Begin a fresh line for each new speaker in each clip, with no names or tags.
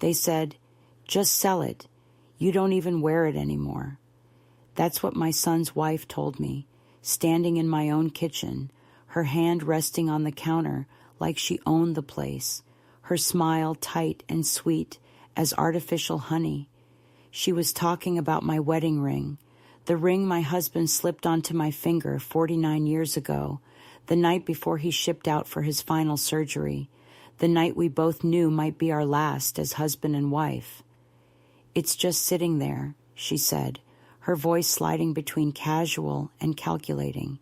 They said, "Just sell it. You don't even wear it anymore." That's what my son's wife told me, standing in my own kitchen, her hand resting on the counter like she owned the place, her smile tight and sweet as artificial honey. She was talking about my wedding ring, the ring my husband slipped onto my finger 49 years ago, the night before he shipped out for his final surgery, the night we both knew might be our last as husband and wife. "It's just sitting there," she said, her voice sliding between casual and calculating.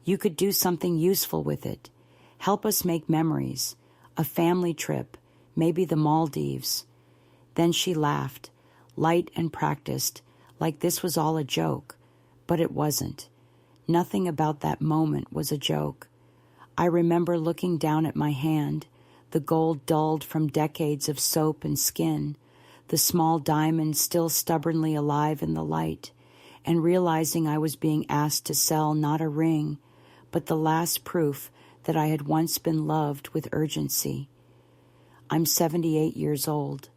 "You could do something useful with it. Help us make memories, a family trip, maybe the Maldives." Then she laughed, light and practiced, like this was all a joke, but it wasn't. Nothing about that moment was a joke. I remember looking down at my hand, the gold dulled from decades of soap and skin, the small diamond still stubbornly alive in the light, and realizing I was being asked to sell not a ring, but the last proof that I had once been loved with urgency. I'm 78 years old.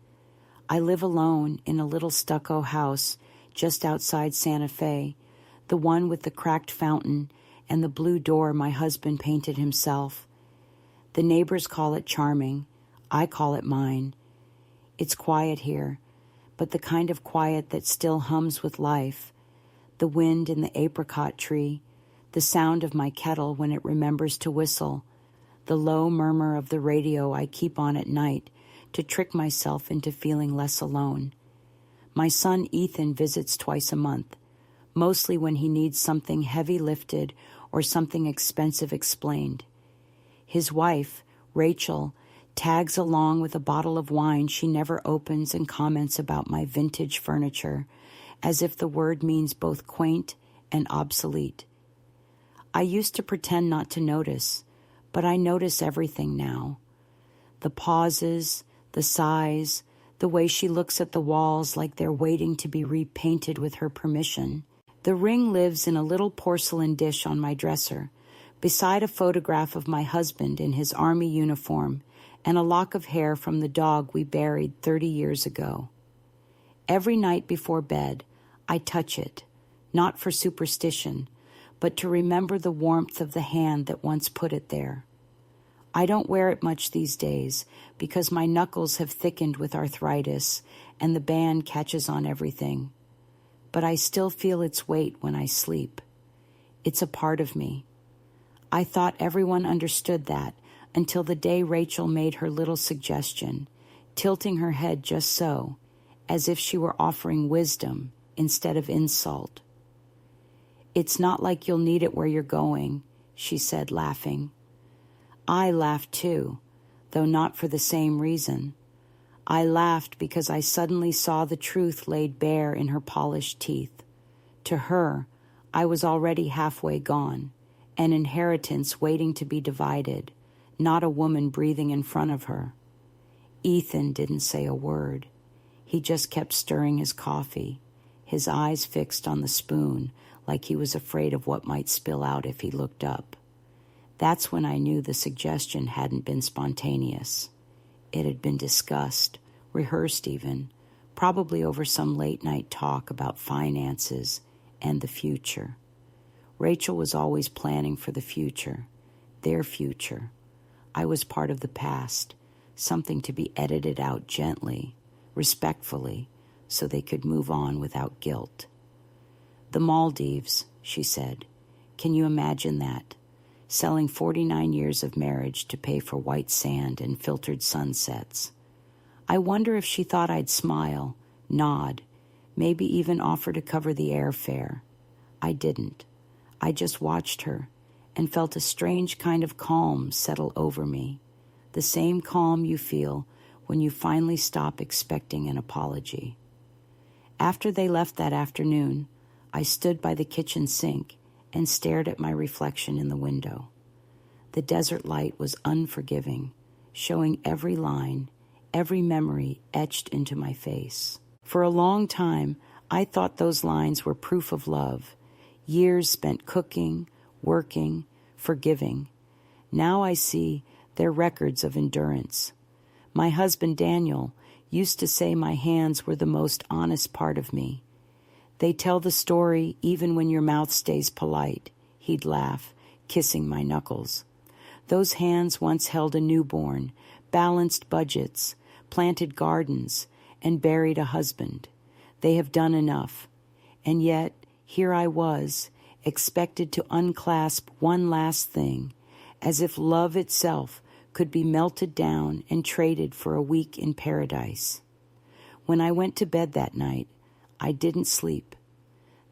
I live alone in a little stucco house just outside Santa Fe, the one with the cracked fountain and the blue door my husband painted himself. The neighbors call it charming. I call it mine. It's quiet here, but the kind of quiet that still hums with life. The wind in the apricot tree, the sound of my kettle when it remembers to whistle, the low murmur of the radio I keep on at night to trick myself into feeling less alone. My son Ethan visits twice a month, mostly when he needs something heavy lifted or something expensive explained. His wife, Rachel, tags along with a bottle of wine she never opens and comments about my vintage furniture, as if the word means both quaint and obsolete. I used to pretend not to notice, but I notice everything now. The pauses, the sighs, the way she looks at the walls like they're waiting to be repainted with her permission. The ring lives in a little porcelain dish on my dresser, beside a photograph of my husband in his army uniform and a lock of hair from the dog we buried 30 years ago. Every night before bed, I touch it, not for superstition, but to remember the warmth of the hand that once put it there. I don't wear it much these days because my knuckles have thickened with arthritis and the band catches on everything. But I still feel its weight when I sleep. It's a part of me. I thought everyone understood that until the day Rachel made her little suggestion, tilting her head just so, as if she were offering wisdom instead of insult. "It's not like you'll need it where you're going," she said, laughing. I laughed too, though not for the same reason. I laughed because I suddenly saw the truth laid bare in her polished teeth. To her, I was already halfway gone, an inheritance waiting to be divided, not a woman breathing in front of her. Ethan didn't say a word. He just kept stirring his coffee, his eyes fixed on the spoon like he was afraid of what might spill out if he looked up. That's when I knew the suggestion hadn't been spontaneous. It had been discussed, rehearsed even, probably over some late-night talk about finances and the future. Rachel was always planning for the future, their future. I was part of the past, something to be edited out gently, respectfully, so they could move on without guilt. "The Maldives," she said. "Can you imagine that? Selling 49 years of marriage to pay for white sand and filtered sunsets." I wonder if she thought I'd smile, nod, maybe even offer to cover the airfare. I didn't. I just watched her and felt a strange kind of calm settle over me, the same calm you feel when you finally stop expecting an apology. After they left that afternoon, I stood by the kitchen sink and stared at my reflection in the window. The desert light was unforgiving, showing every line, every memory etched into my face. For a long time, I thought those lines were proof of love, years spent cooking, working, forgiving. Now I see they're records of endurance. My husband Daniel used to say my hands were the most honest part of me. They tell the story even when your mouth stays polite, he'd laugh, kissing my knuckles. Those hands once held a newborn, balanced budgets, planted gardens, and buried a husband. They have done enough. And yet, here I was, expected to unclasp one last thing, as if love itself could be melted down and traded for a week in paradise. When I went to bed that night, I didn't sleep.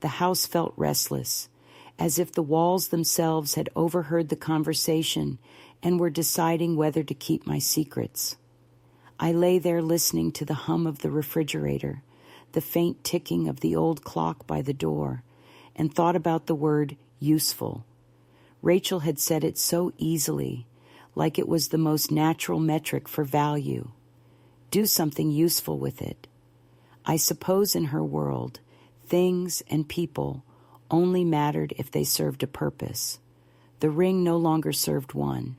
The house felt restless, as if the walls themselves had overheard the conversation and were deciding whether to keep my secrets. I lay there listening to the hum of the refrigerator, the faint ticking of the old clock by the door, and thought about the word useful. Rachel had said it so easily, like it was the most natural metric for value. Do something useful with it. I suppose in her world, things and people only mattered if they served a purpose. The ring no longer served one,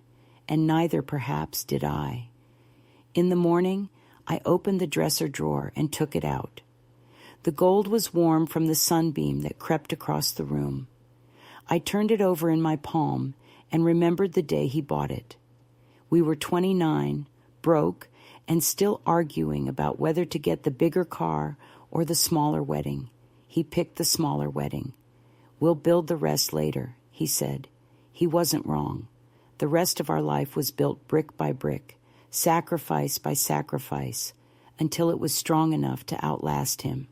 and neither perhaps did I. In the morning, I opened the dresser drawer and took it out. The gold was warm from the sunbeam that crept across the room. I turned it over in my palm and remembered the day he bought it. We were 29, broke, and still arguing about whether to get the bigger car or the smaller wedding. He picked the smaller wedding. We'll build the rest later, he said. He wasn't wrong. The rest of our life was built brick by brick, sacrifice by sacrifice, until it was strong enough to outlast him.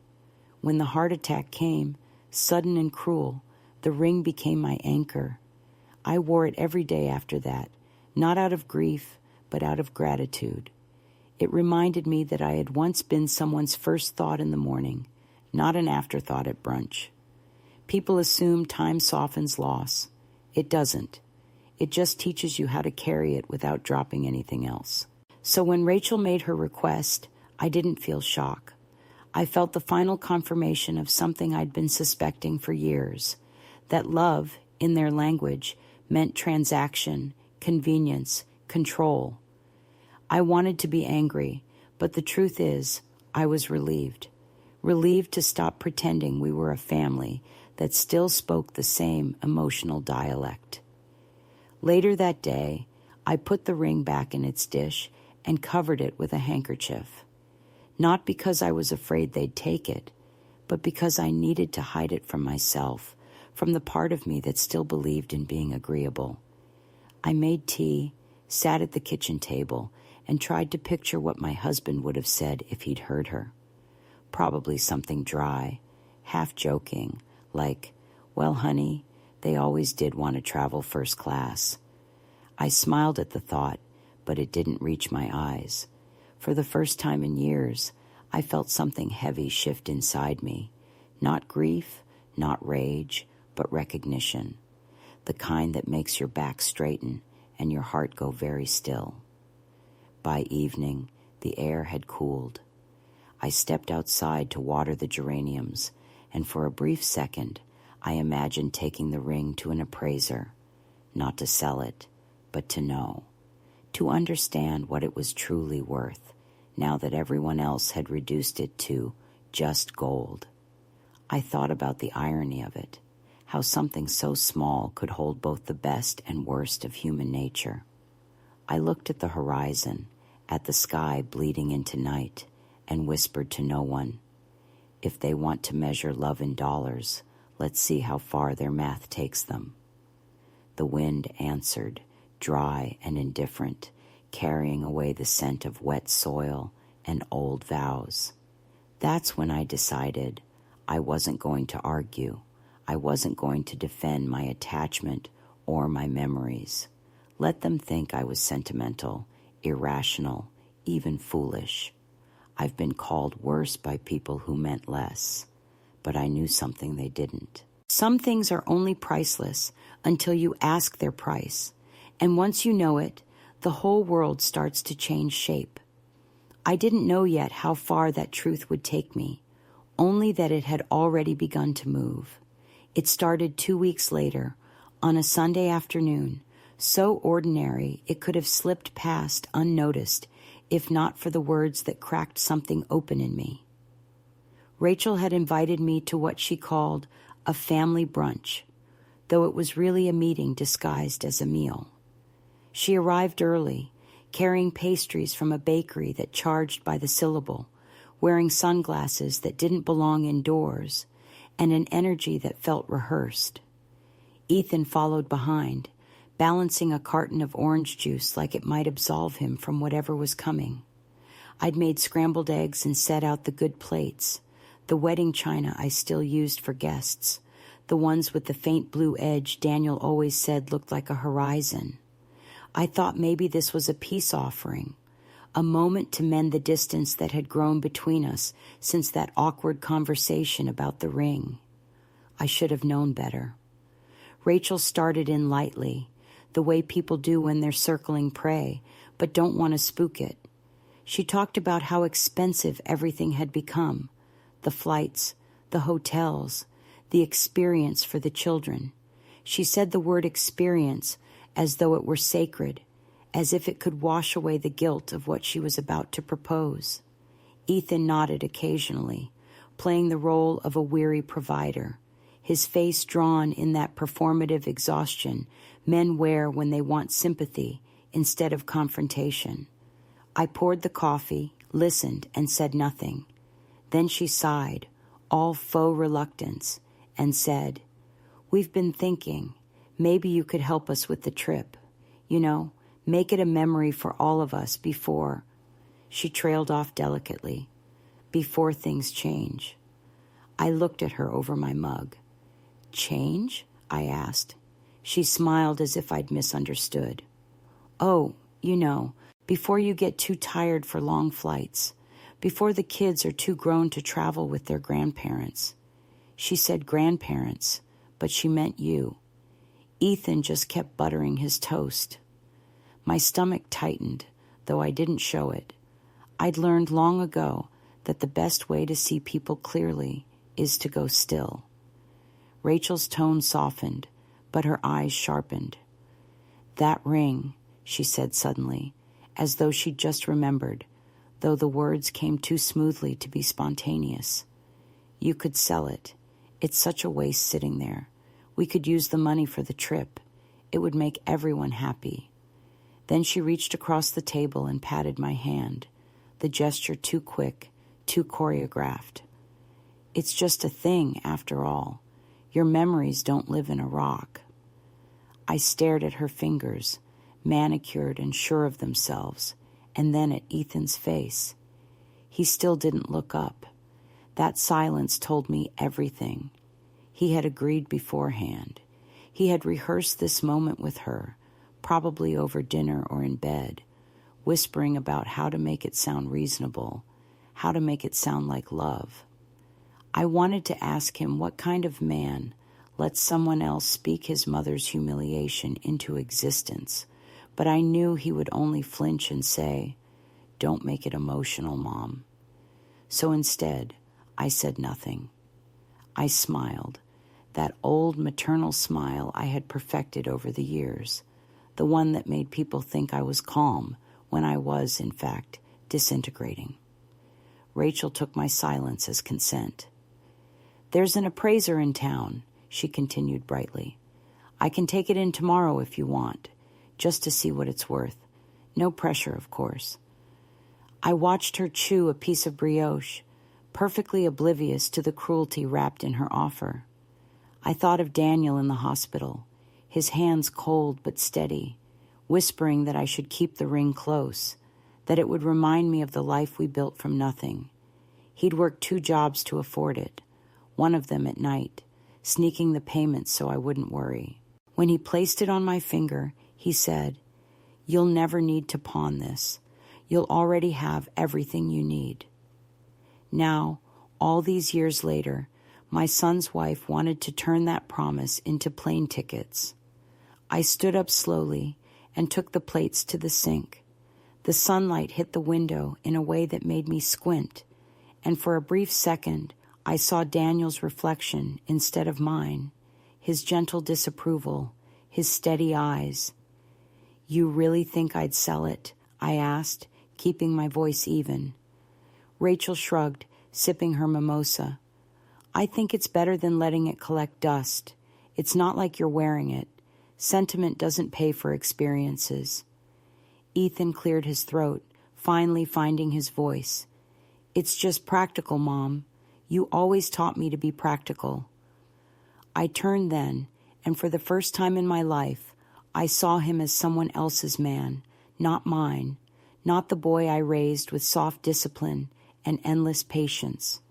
When the heart attack came, sudden and cruel, the ring became my anchor. I wore it every day after that, not out of grief, but out of gratitude. It reminded me that I had once been someone's first thought in the morning, not an afterthought at brunch. People assume time softens loss. It doesn't. It just teaches you how to carry it without dropping anything else. So when Rachel made her request, I didn't feel shock. I felt the final confirmation of something I'd been suspecting for years, that love, in their language, meant transaction, convenience, control. I wanted to be angry, but the truth is, I was relieved. Relieved to stop pretending we were a family that still spoke the same emotional dialect. Later that day, I put the ring back in its dish and covered it with a handkerchief. Not because I was afraid they'd take it, but because I needed to hide it from myself, from the part of me that still believed in being agreeable. I made tea, sat at the kitchen table, and tried to picture what my husband would have said if he'd heard her. Probably something dry, half joking, like, "Well, honey, they always did want to travel first class." I smiled at the thought, but it didn't reach my eyes. For the first time in years, I felt something heavy shift inside me. Not grief, not rage, but recognition. The kind that makes your back straighten and your heart go very still. By evening, the air had cooled. I stepped outside to water the geraniums, and for a brief second, I imagined taking the ring to an appraiser, not to sell it, but to know, to understand what it was truly worth, now that everyone else had reduced it to just gold. I thought about the irony of it, how something so small could hold both the best and worst of human nature. I looked at the horizon, at the sky bleeding into night, and whispered to no one, "If they want to measure love in dollars, let's see how far their math takes them." The wind answered, dry and indifferent, carrying away the scent of wet soil and old vows. That's when I decided I wasn't going to argue. I wasn't going to defend my attachment or my memories. Let them think I was sentimental, irrational, even foolish. I've been called worse by people who meant less, but I knew something they didn't. Some things are only priceless until you ask their price, and once you know it, the whole world starts to change shape. I didn't know yet how far that truth would take me, only that it had already begun to move. It started 2 weeks later, on a Sunday afternoon, so ordinary it could have slipped past unnoticed if not for the words that cracked something open in me. Rachel had invited me to what she called a family brunch, though it was really a meeting disguised as a meal. She arrived early, carrying pastries from a bakery that charged by the syllable, wearing sunglasses that didn't belong indoors, and an energy that felt rehearsed. Ethan followed behind, balancing a carton of orange juice like it might absolve him from whatever was coming. I'd made scrambled eggs and set out the good plates, the wedding china I still used for guests, the ones with the faint blue edge Daniel always said looked like a horizon. I thought maybe this was a peace offering, a moment to mend the distance that had grown between us since that awkward conversation about the ring. I should have known better. Rachel started in lightly, the way people do when they're circling prey, but don't want to spook it. She talked about how expensive everything had become, the flights, the hotels, the experience for the children. She said the word experience as though it were sacred, as if it could wash away the guilt of what she was about to propose. Ethan nodded occasionally, playing the role of a weary provider, his face drawn in that performative exhaustion men wear when they want sympathy instead of confrontation. I poured the coffee, listened, and said nothing. Then she sighed, all faux reluctance, and said, "We've been thinking, maybe you could help us with the trip. You know, make it a memory for all of us before," she trailed off delicately, "before things change." I looked at her over my mug. "Change?" I asked. She smiled as if I'd misunderstood. "Oh, you know, before you get too tired for long flights, before the kids are too grown to travel with their grandparents." She said grandparents, but she meant you. Ethan just kept buttering his toast. My stomach tightened, though I didn't show it. I'd learned long ago that the best way to see people clearly is to go still. Rachel's tone softened, but her eyes sharpened. "That ring," she said suddenly, as though she'd just remembered, though the words came too smoothly to be spontaneous. "You could sell it. It's such a waste sitting there. We could use the money for the trip. It would make everyone happy." Then she reached across the table and patted my hand, the gesture too quick, too choreographed. "It's just a thing, after all. Your memories don't live in a rock." I stared at her fingers, manicured and sure of themselves, and then at Ethan's face. He still didn't look up. That silence told me everything. He had agreed beforehand. He had rehearsed this moment with her, probably over dinner or in bed, whispering about how to make it sound reasonable, how to make it sound like love. I wanted to ask him what kind of man lets someone else speak his mother's humiliation into existence, but I knew he would only flinch and say, "Don't make it emotional, Mom." So instead, I said nothing. I smiled, that old maternal smile I had perfected over the years, the one that made people think I was calm when I was, in fact, disintegrating. Rachel took my silence as consent. "There's an appraiser in town," she continued brightly. "I can take it in tomorrow if you want, just to see what it's worth. No pressure, of course." I watched her chew a piece of brioche, perfectly oblivious to the cruelty wrapped in her offer. I thought of Daniel in the hospital, his hands cold but steady, whispering that I should keep the ring close, that it would remind me of the life we built from nothing. He'd worked 2 jobs to afford it, one of them at night, sneaking the payments so I wouldn't worry. When he placed it on my finger, he said, "You'll never need to pawn this. You'll already have everything you need." Now, all these years later, my son's wife wanted to turn that promise into plane tickets. I stood up slowly and took the plates to the sink. The sunlight hit the window in a way that made me squint, and for a brief second, I saw Daniel's reflection instead of mine, his gentle disapproval, his steady eyes. "You really think I'd sell it?" I asked, keeping my voice even. Rachel shrugged, sipping her mimosa. I think it's better than letting it collect dust. It's not like you're wearing it. Sentiment doesn't pay for experiences. Ethan cleared his throat, finally finding his voice. It's just practical, Mom. You always taught me to be practical. I turned then, and for the first time in my life, I saw him as someone else's man, not mine, not the boy I raised with soft discipline and endless patience.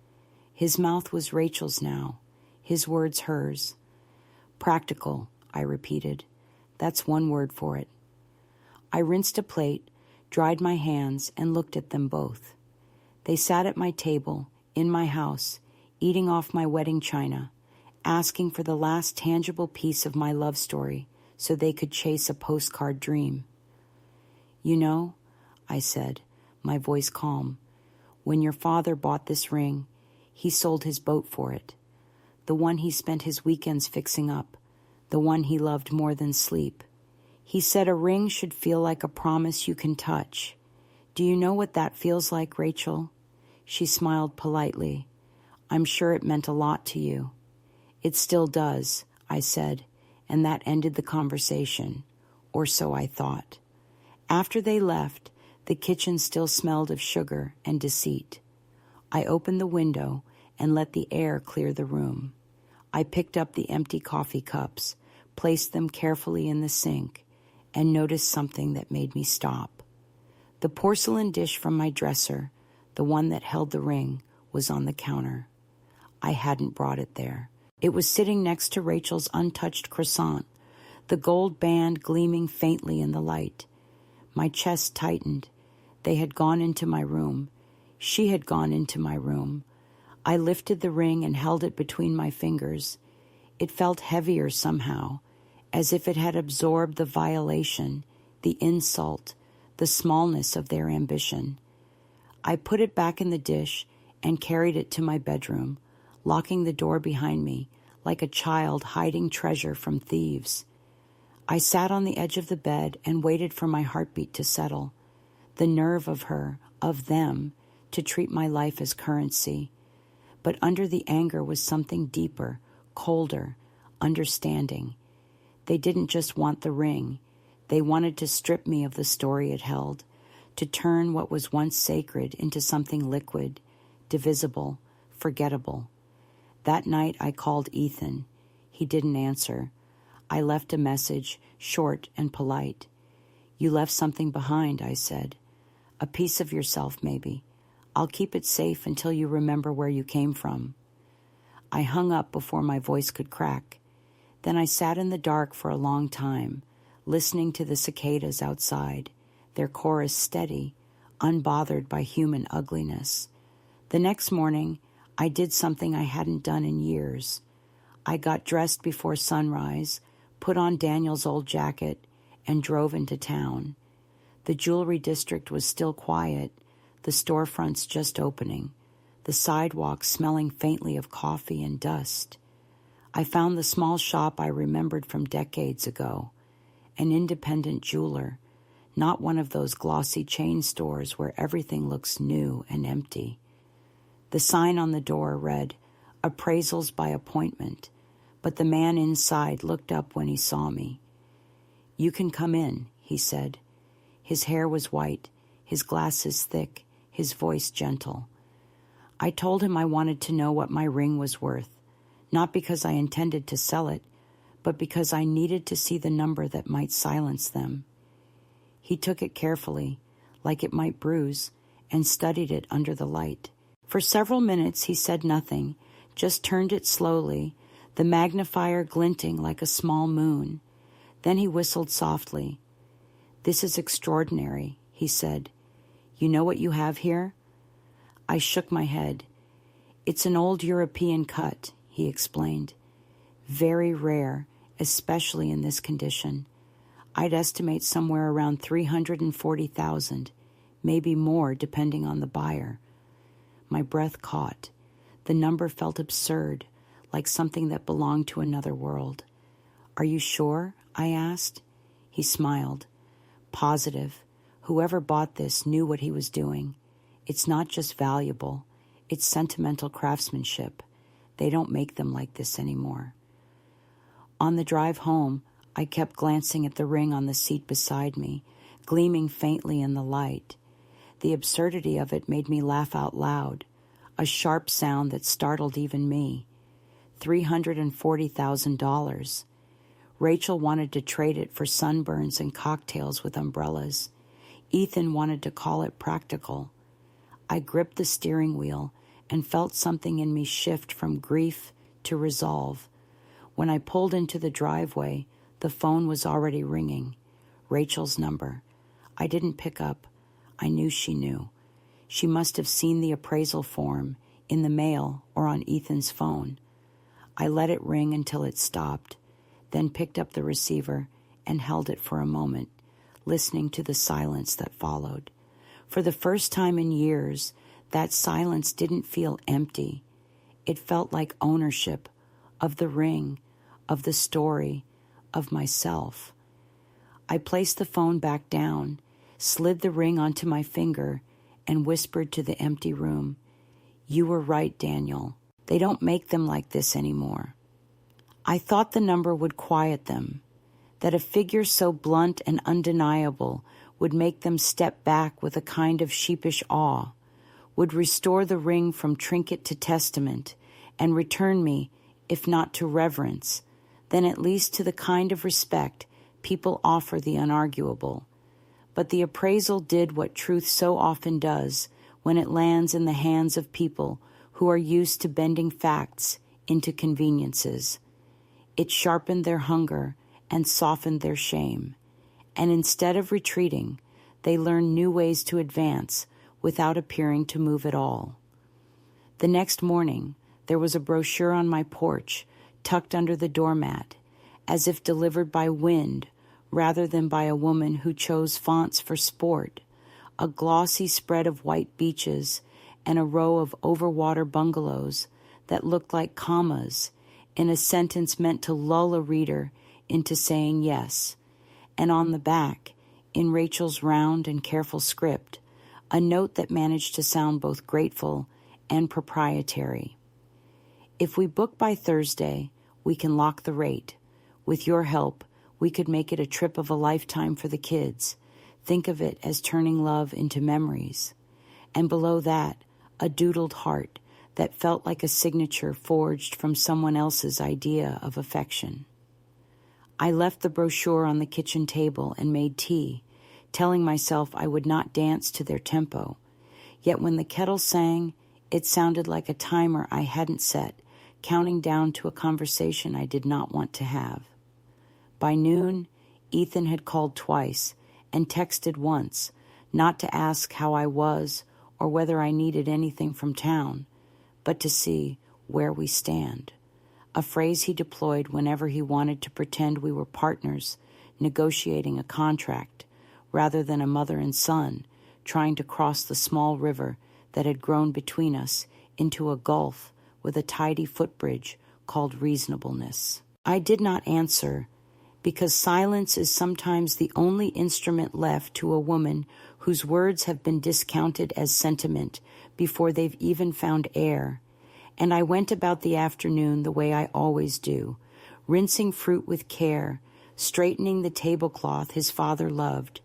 His mouth was Rachel's now, his words hers. Practical, I repeated. That's one word for it. I rinsed a plate, dried my hands, and looked at them both. They sat at my table, in my house, eating off my wedding china, asking for the last tangible piece of my love story so they could chase a postcard dream. You know, I said, my voice calm, when your father bought this ring, he sold his boat for it. The one he spent his weekends fixing up, the one he loved more than sleep. He said a ring should feel like a promise you can touch. Do you know what that feels like, Rachel? She smiled politely. I'm sure it meant a lot to you. It still does, I said, and that ended the conversation, or so I thought. After they left, the kitchen still smelled of sugar and deceit. I opened the window and let the air clear the room. I picked up the empty coffee cups, placed them carefully in the sink, and noticed something that made me stop. The porcelain dish from my dresser, the one that held the ring, was on the counter. I hadn't brought it there. It was sitting next to Rachel's untouched croissant, the gold band gleaming faintly in the light. My chest tightened. They had gone into my room. She had gone into my room. I lifted the ring and held it between my fingers. It felt heavier somehow, as if it had absorbed the violation, the insult, the smallness of their ambition. I put it back in the dish and carried it to my bedroom, locking the door behind me like a child hiding treasure from thieves. I sat on the edge of the bed and waited for my heartbeat to settle, the nerve of her, of them, to treat my life as currency. But under the anger was something deeper, colder, understanding. They didn't just want the ring. They wanted to strip me of the story it held, to turn what was once sacred into something liquid, divisible, forgettable. That night I called Ethan. He didn't answer. I left a message, short and polite. You left something behind, I said. A piece of yourself, maybe. I'll keep it safe until you remember where you came from. I hung up before my voice could crack. Then I sat in the dark for a long time, listening to the cicadas outside, their chorus steady, unbothered by human ugliness. The next morning, I did something I hadn't done in years. I got dressed before sunrise, put on Daniel's old jacket, and drove into town. The jewelry district was still quiet, the storefronts just opening, the sidewalks smelling faintly of coffee and dust. I found the small shop I remembered from decades ago, an independent jeweler, not one of those glossy chain stores where everything looks new and empty. The sign on the door read, "Appraisals by appointment," but the man inside looked up when he saw me. "You can come in," he said. His hair was white, his glasses thick, his voice gentle. I told him I wanted to know what my ring was worth, not because I intended to sell it, but because I needed to see the number that might silence them. He took it carefully, like it might bruise, and studied it under the light. For several minutes he said nothing, just turned it slowly, the magnifier glinting like a small moon. Then he whistled softly. "This is extraordinary," he said. "You know what you have here?" I shook my head. "It's an old European cut," he explained. "Very rare, especially in this condition. I'd estimate somewhere around 340,000, maybe more depending on the buyer." My breath caught. The number felt absurd, like something that belonged to another world. "Are you sure?" I asked. He smiled. "Positive. Whoever bought this knew what he was doing. It's not just valuable, it's sentimental craftsmanship. They don't make them like this anymore. On the drive home, I kept glancing at the ring on the seat beside me, gleaming faintly in the light. The absurdity of it made me laugh out loud, a sharp sound that startled even me. $340,000. Rachel wanted to trade it for sunburns and cocktails with umbrellas. Ethan wanted to call it practical. I gripped the steering wheel and felt something in me shift from grief to resolve. When I pulled into the driveway, the phone was already ringing. Rachel's number. I didn't pick up. I knew she knew. She must have seen the appraisal form in the mail or on Ethan's phone. I let it ring until it stopped, then picked up the receiver and held it for a moment, listening to the silence that followed. For the first time in years, that silence didn't feel empty. It felt like ownership of the ring, of the story, of myself. I placed the phone back down, slid the ring onto my finger, and whispered to the empty room, "You were right, Daniel. They don't make them like this anymore." I thought the number would quiet them, that a figure so blunt and undeniable would make them step back with a kind of sheepish awe, would restore the ring from trinket to testament, and return me, if not to reverence, then at least to the kind of respect people offer the unarguable. But the appraisal did what truth so often does when it lands in the hands of people who are used to bending facts into conveniences. It sharpened their hunger and softened their shame. And instead of retreating, they learned new ways to advance without appearing to move at all. The next morning, there was a brochure on my porch, tucked under the doormat, as if delivered by wind rather than by a woman who chose fonts for sport, a glossy spread of white beaches and a row of overwater bungalows that looked like commas in a sentence meant to lull a reader into saying yes, and on the back, in Rachel's round and careful script, a note that managed to sound both grateful and proprietary. If we book by Thursday, we can lock the rate. With your help, we could make it a trip of a lifetime for the kids. Think of it as turning love into memories. And below that, a doodled heart that felt like a signature forged from someone else's idea of affection. I left the brochure on the kitchen table and made tea, telling myself I would not dance to their tempo. Yet when the kettle sang, it sounded like a timer I hadn't set, counting down to a conversation I did not want to have. By noon, Ethan had called twice and texted once, not to ask how I was or whether I needed anything from town, but to see where we stand, a phrase he deployed whenever he wanted to pretend we were partners, negotiating a contract, rather than a mother and son trying to cross the small river that had grown between us into a gulf with a tidy footbridge called reasonableness. I did not answer, because silence is sometimes the only instrument left to a woman whose words have been discounted as sentiment before they've even found air, and I went about the afternoon the way I always do, rinsing fruit with care, straightening the tablecloth his father loved,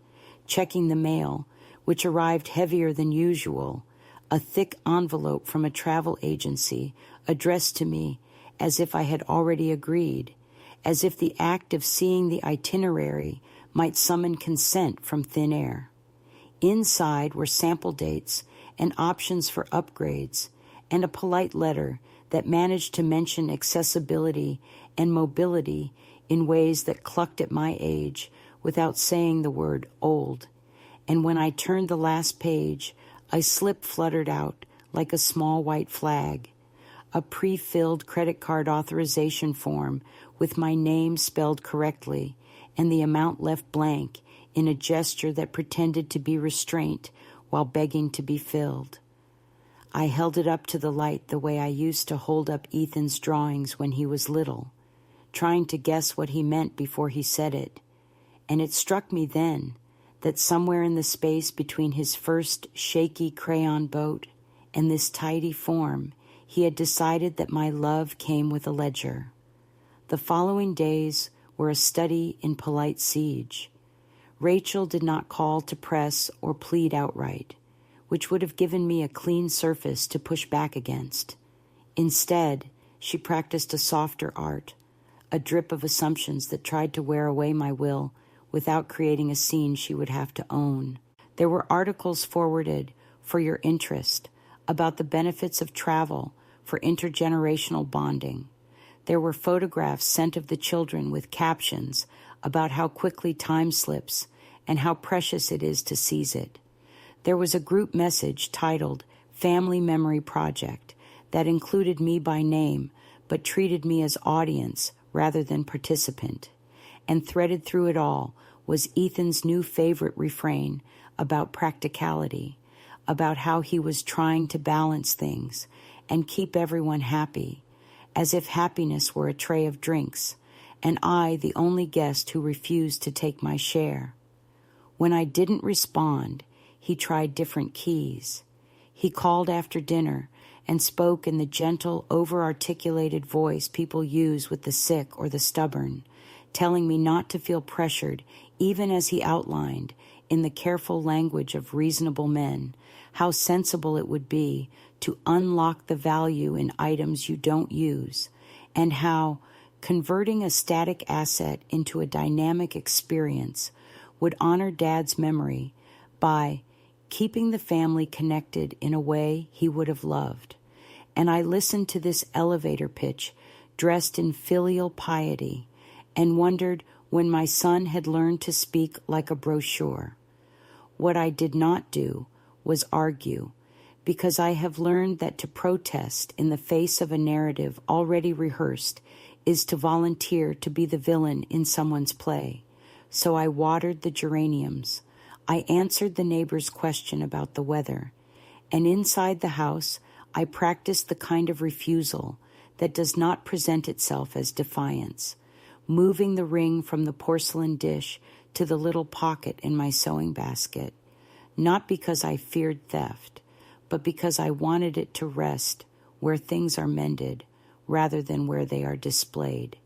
checking the mail, which arrived heavier than usual, a thick envelope from a travel agency addressed to me as if I had already agreed, as if the act of seeing the itinerary might summon consent from thin air. Inside were sample dates and options for upgrades, and a polite letter that managed to mention accessibility and mobility in ways that clucked at my age without saying the word old. And when I turned the last page, a slip fluttered out like a small white flag, a pre-filled credit card authorization form with my name spelled correctly and the amount left blank in a gesture that pretended to be restraint while begging to be filled. I held it up to the light the way I used to hold up Ethan's drawings when he was little, trying to guess what he meant before he said it. And it struck me then that somewhere in the space between his first shaky crayon boat and this tidy form, he had decided that my love came with a ledger. The following days were a study in polite siege. Rachel did not call to press or plead outright, which would have given me a clean surface to push back against. Instead, she practiced a softer art, a drip of assumptions that tried to wear away my will without creating a scene she would have to own. There were articles forwarded for your interest about the benefits of travel for intergenerational bonding. There were photographs sent of the children with captions about how quickly time slips and how precious it is to seize it. There was a group message titled Family Memory Project that included me by name but treated me as audience rather than participant. And threaded through it all was Ethan's new favorite refrain about practicality, about how he was trying to balance things and keep everyone happy, as if happiness were a tray of drinks, and I the only guest who refused to take my share. When I didn't respond, he tried different keys. He called after dinner and spoke in the gentle, over-articulated voice people use with the sick or the stubborn, telling me not to feel pressured, even as he outlined, in the careful language of reasonable men, how sensible it would be to unlock the value in items you don't use, and how converting a static asset into a dynamic experience would honor Dad's memory by keeping the family connected in a way he would have loved. And I listened to this elevator pitch dressed in filial piety and wondered when my son had learned to speak like a brochure. What I did not do was argue, because I have learned that to protest in the face of a narrative already rehearsed is to volunteer to be the villain in someone's play. So I watered the geraniums. I answered the neighbor's question about the weather. And inside the house, I practiced the kind of refusal that does not present itself as defiance, moving the ring from the porcelain dish to the little pocket in my sewing basket, not because I feared theft, but because I wanted it to rest where things are mended rather than where they are displayed.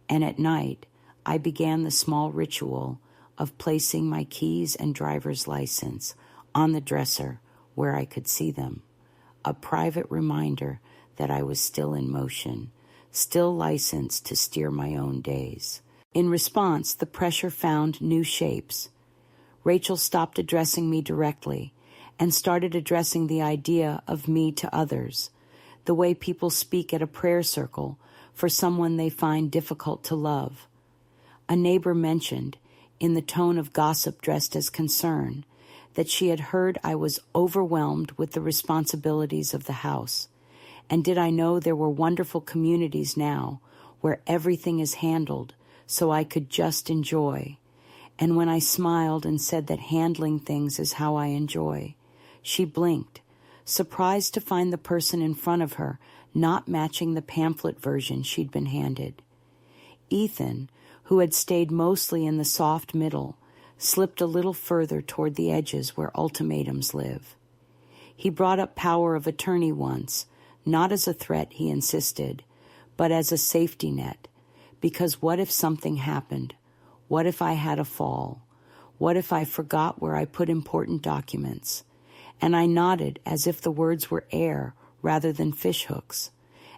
And at night, I began the small ritual of placing my keys and driver's license on the dresser where I could see them, a private reminder that I was still in motion, still licensed to steer my own days. In response, the pressure found new shapes. Rachel stopped addressing me directly and started addressing the idea of me to others, the way people speak at a prayer circle for someone they find difficult to love. A neighbor mentioned, in the tone of gossip dressed as concern, that she had heard I was overwhelmed with the responsibilities of the house. And did I know there were wonderful communities now where everything is handled so I could just enjoy. And when I smiled and said that handling things is how I enjoy, she blinked, surprised to find the person in front of her not matching the pamphlet version she'd been handed. Ethan, who had stayed mostly in the soft middle, slipped a little further toward the edges where ultimatums live. He brought up power of attorney once, not as a threat, he insisted, but as a safety net, because what if something happened? What if I had a fall? What if I forgot where I put important documents? And I nodded as if the words were air rather than fishhooks,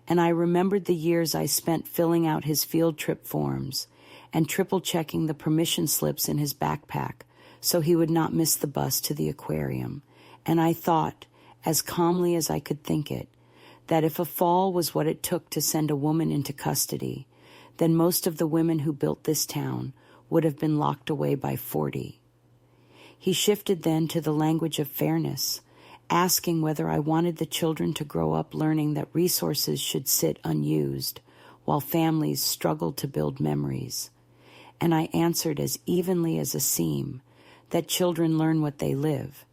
and I remembered the years I spent filling out his field trip forms and triple-checking the permission slips in his backpack so he would not miss the bus to the aquarium. And I thought, as calmly as I could think it, that if a fall was what it took to send a woman into custody, then most of the women who built this town would have been locked away by 40. He shifted then to the language of fairness, asking whether I wanted the children to grow up learning that resources should sit unused while families struggled to build memories. And I answered as evenly as a seam that children learn what they live,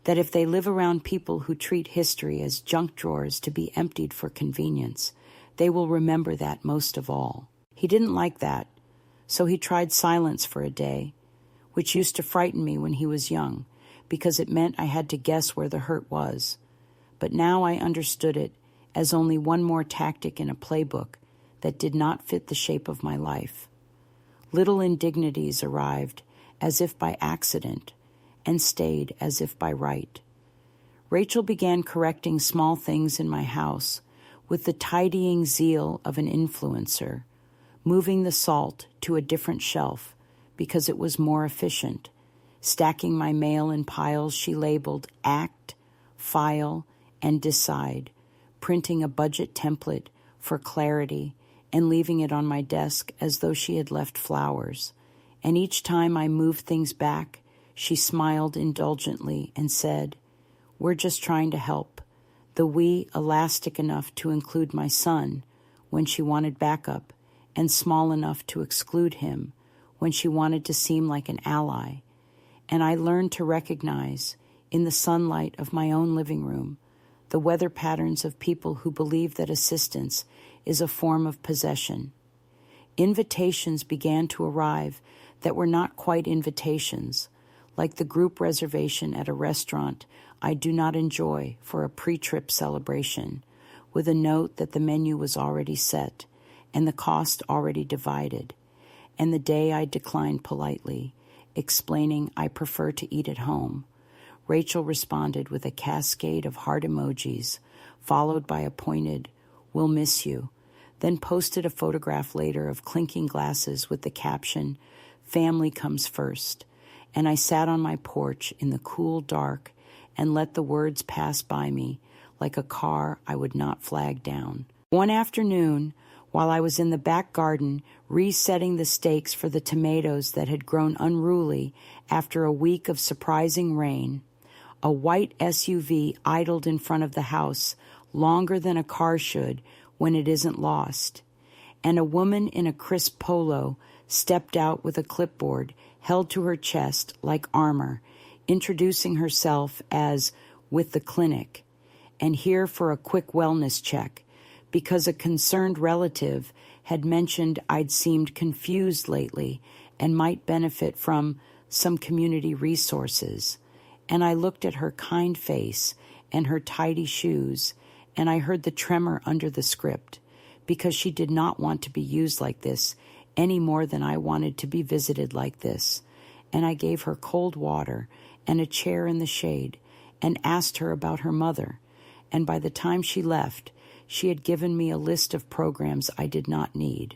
that if they live around people who treat history as junk drawers to be emptied for convenience, they will remember that most of all. He didn't like that, so he tried silence for a day, which used to frighten me when he was young, because it meant I had to guess where the hurt was. But now I understood it as only one more tactic in a playbook that did not fit the shape of my life. Little indignities arrived as if by accident and stayed as if by right. Rachel began correcting small things in my house with the tidying zeal of an influencer, moving the salt to a different shelf because it was more efficient, stacking my mail in piles she labeled Act, File, and Decide, printing a budget template for clarity and leaving it on my desk as though she had left flowers. And each time I moved things back, she smiled indulgently and said, "We're just trying to help," the we elastic enough to include my son when she wanted backup and small enough to exclude him when she wanted to seem like an ally. And I learned to recognize, in the sunlight of my own living room, the weather patterns of people who believe that assistance is a form of possession. Invitations began to arrive that were not quite invitations, like the group reservation at a restaurant I do not enjoy for a pre-trip celebration, with a note that the menu was already set and the cost already divided, and the day I declined politely, explaining I prefer to eat at home. Rachel responded with a cascade of heart emojis, followed by a pointed, "We'll miss you," then posted a photograph later of clinking glasses with the caption, "Family comes first," and I sat on my porch in the cool dark and let the words pass by me like a car I would not flag down. One afternoon, while I was in the back garden resetting the stakes for the tomatoes that had grown unruly after a week of surprising rain, a white SUV idled in front of the house longer than a car should when it isn't lost, and a woman in a crisp polo stepped out with a clipboard held to her chest like armor, introducing herself as "with the clinic," and here for a quick wellness check, because a concerned relative had mentioned I'd seemed confused lately and might benefit from some community resources. And I looked at her kind face and her tidy shoes, and I heard the tremor under the script, because she did not want to be used like this any more than I wanted to be visited like this. And I gave her cold water and a chair in the shade and asked her about her mother. And by the time she left, she had given me a list of programs I did not need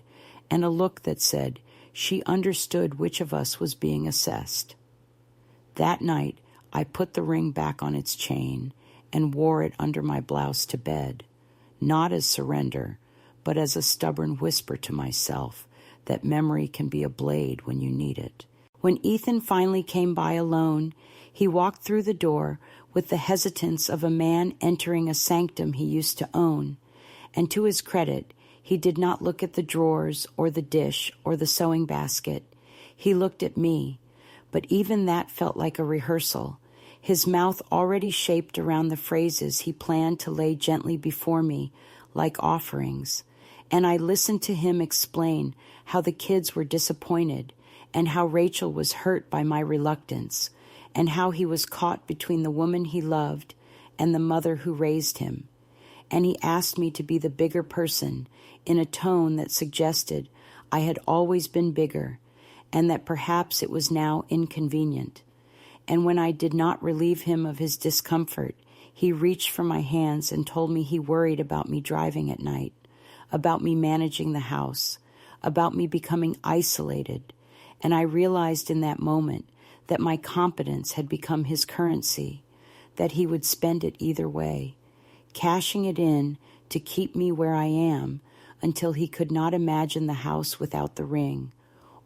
and a look that said she understood which of us was being assessed. That night, I put the ring back on its chain and wore it under my blouse to bed, not as surrender, but as a stubborn whisper to myself that memory can be a blade when you need it. When Ethan finally came by alone, he walked through the door with the hesitance of a man entering a sanctum he used to own, and to his credit, he did not look at the drawers or the dish or the sewing basket. He looked at me, but even that felt like a rehearsal, his mouth already shaped around the phrases he planned to lay gently before me like offerings. And I listened to him explain how the kids were disappointed and how Rachel was hurt by my reluctance and how he was caught between the woman he loved and the mother who raised him. And he asked me to be the bigger person in a tone that suggested I had always been bigger and that perhaps it was now inconvenient. And when I did not relieve him of his discomfort, he reached for my hands and told me he worried about me driving at night, about me managing the house, about me becoming isolated. And I realized in that moment that my competence had become his currency, that he would spend it either way, cashing it in to keep me where I am until he could not imagine the house without the ring,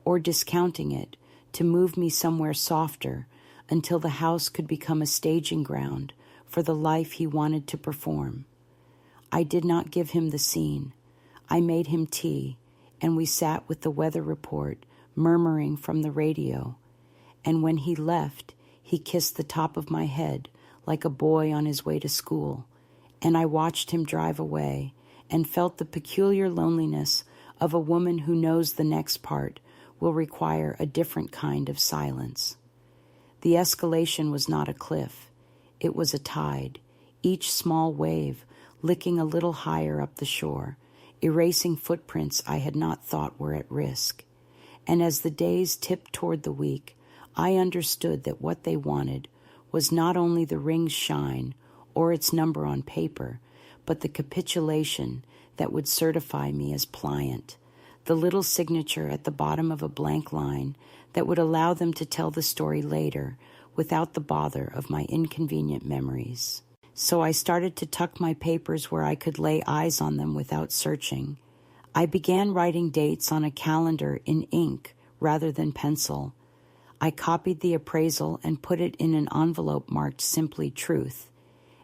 or discounting it to move me somewhere softer until the house could become a staging ground for the life he wanted to perform. I did not give him the scene. I made him tea, and we sat with the weather report murmuring from the radio. And when he left, he kissed the top of my head like a boy on his way to school, and I watched him drive away and felt the peculiar loneliness of a woman who knows the next part will require a different kind of silence. The escalation was not a cliff. It was a tide, each small wave licking a little higher up the shore, erasing footprints I had not thought were at risk. And as the days tipped toward the week, I understood that what they wanted was not only the ring's shine or its number on paper, but the capitulation that would certify me as pliant, the little signature at the bottom of a blank line that would allow them to tell the story later without the bother of my inconvenient memories. So I started to tuck my papers where I could lay eyes on them without searching. I began writing dates on a calendar in ink rather than pencil. I copied the appraisal and put it in an envelope marked simply truth,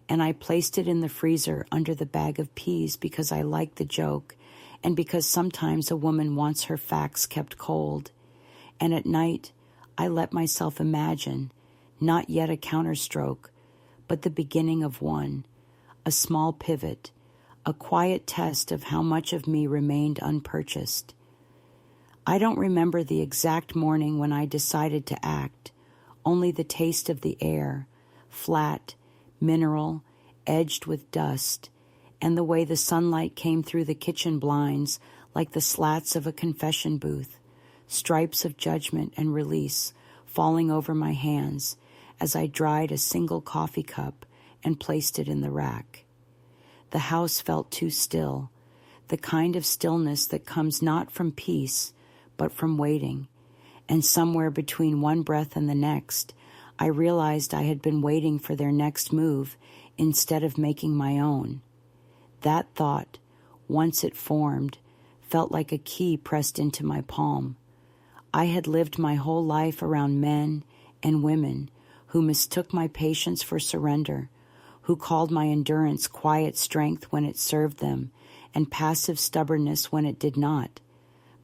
and I placed it in the freezer under the bag of peas because I liked the joke and because sometimes a woman wants her facts kept cold. And at night, I let myself imagine, not yet a counterstroke, but the beginning of one, a small pivot, a quiet test of how much of me remained unpurchased. I don't remember the exact morning when I decided to act, only the taste of the air, flat, mineral, edged with dust, and the way the sunlight came through the kitchen blinds like the slats of a confession booth, stripes of judgment and release falling over my hands as I dried a single coffee cup and placed it in the rack. The house felt too still, the kind of stillness that comes not from peace, but from waiting, and somewhere between one breath and the next, I realized I had been waiting for their next move instead of making my own. That thought, once it formed, felt like a key pressed into my palm. I had lived my whole life around men and women who mistook my patience for surrender, who called my endurance quiet strength when it served them and passive stubbornness when it did not.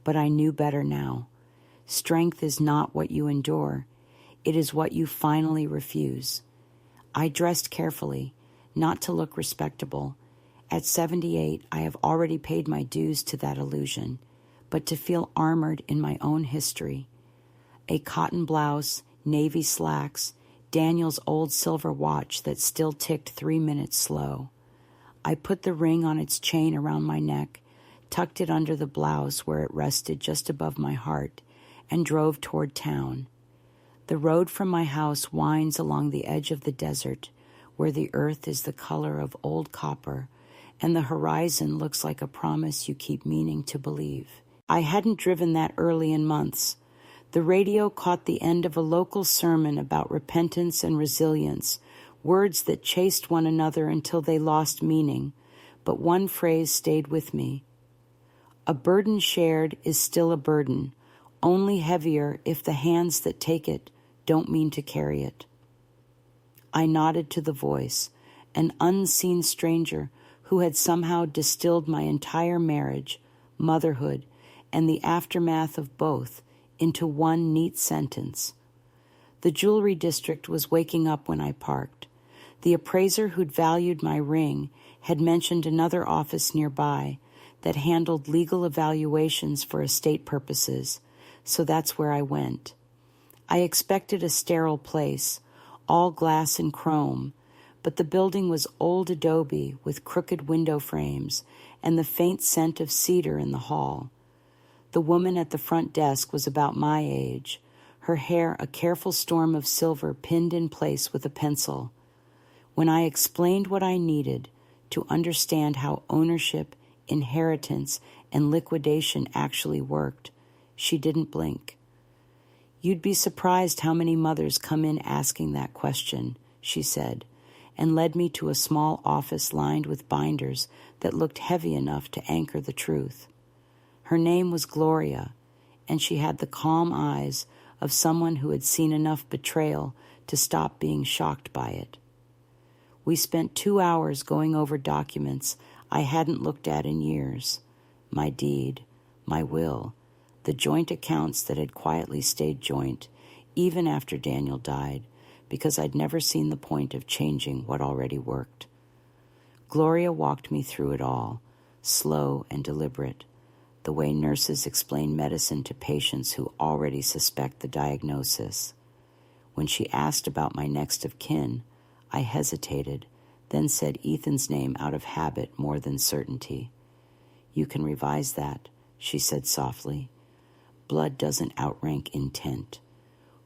But I knew better now. Strength is not what you endure. It is what you finally refuse. I dressed carefully, not to look respectable. At 78, I have already paid my dues to that illusion, but to feel armored in my own history. A cotton blouse, navy slacks, Daniel's old silver watch that still ticked 3 minutes slow. I put the ring on its chain around my neck, tucked it under the blouse where it rested just above my heart, and drove toward town. The road from my house winds along the edge of the desert, where the earth is the color of old copper, and the horizon looks like a promise you keep meaning to believe. I hadn't driven that early in months. The radio caught the end of a local sermon about repentance and resilience, words that chased one another until they lost meaning, but one phrase stayed with me. A burden shared is still a burden, only heavier if the hands that take it don't mean to carry it. I nodded to the voice, an unseen stranger who had somehow distilled my entire marriage, motherhood, and the aftermath of both into one neat sentence. The jewelry district was waking up when I parked. The appraiser who'd valued my ring had mentioned another office nearby that handled legal evaluations for estate purposes, so that's where I went. I expected a sterile place, all glass and chrome, but the building was old adobe with crooked window frames and the faint scent of cedar in the hall. The woman at the front desk was about my age, her hair a careful storm of silver pinned in place with a pencil. When I explained what I needed to understand how ownership, inheritance, and liquidation actually worked, she didn't blink. "You'd be surprised how many mothers come in asking that question," she said, and led me to a small office lined with binders that looked heavy enough to anchor the truth. Her name was Gloria, and she had the calm eyes of someone who had seen enough betrayal to stop being shocked by it. We spent 2 hours going over documents I hadn't looked at in years. My deed, my will, the joint accounts that had quietly stayed joint, even after Daniel died, because I'd never seen the point of changing what already worked. Gloria walked me through it all, slow and deliberate, the way nurses explain medicine to patients who already suspect the diagnosis. When she asked about my next of kin, I hesitated, then said Ethan's name out of habit more than certainty. "You can revise that," she said softly. "Blood doesn't outrank intent.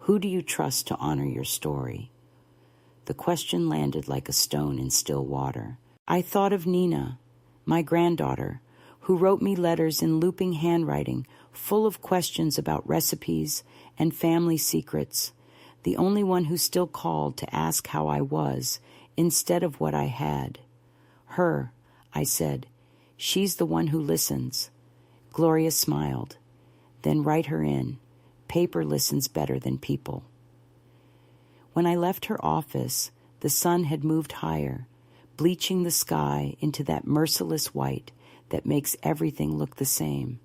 Who do you trust to honor your story?" The question landed like a stone in still water. I thought of Nina, my granddaughter, who wrote me letters in looping handwriting full of questions about recipes and family secrets, the only one who still called to ask how I was instead of what I had. "Her," I said. "She's the one who listens." Gloria smiled. "Then write her in. Paper listens better than people." When I left her office, the sun had moved higher, bleaching the sky into that merciless white that makes everything look the same.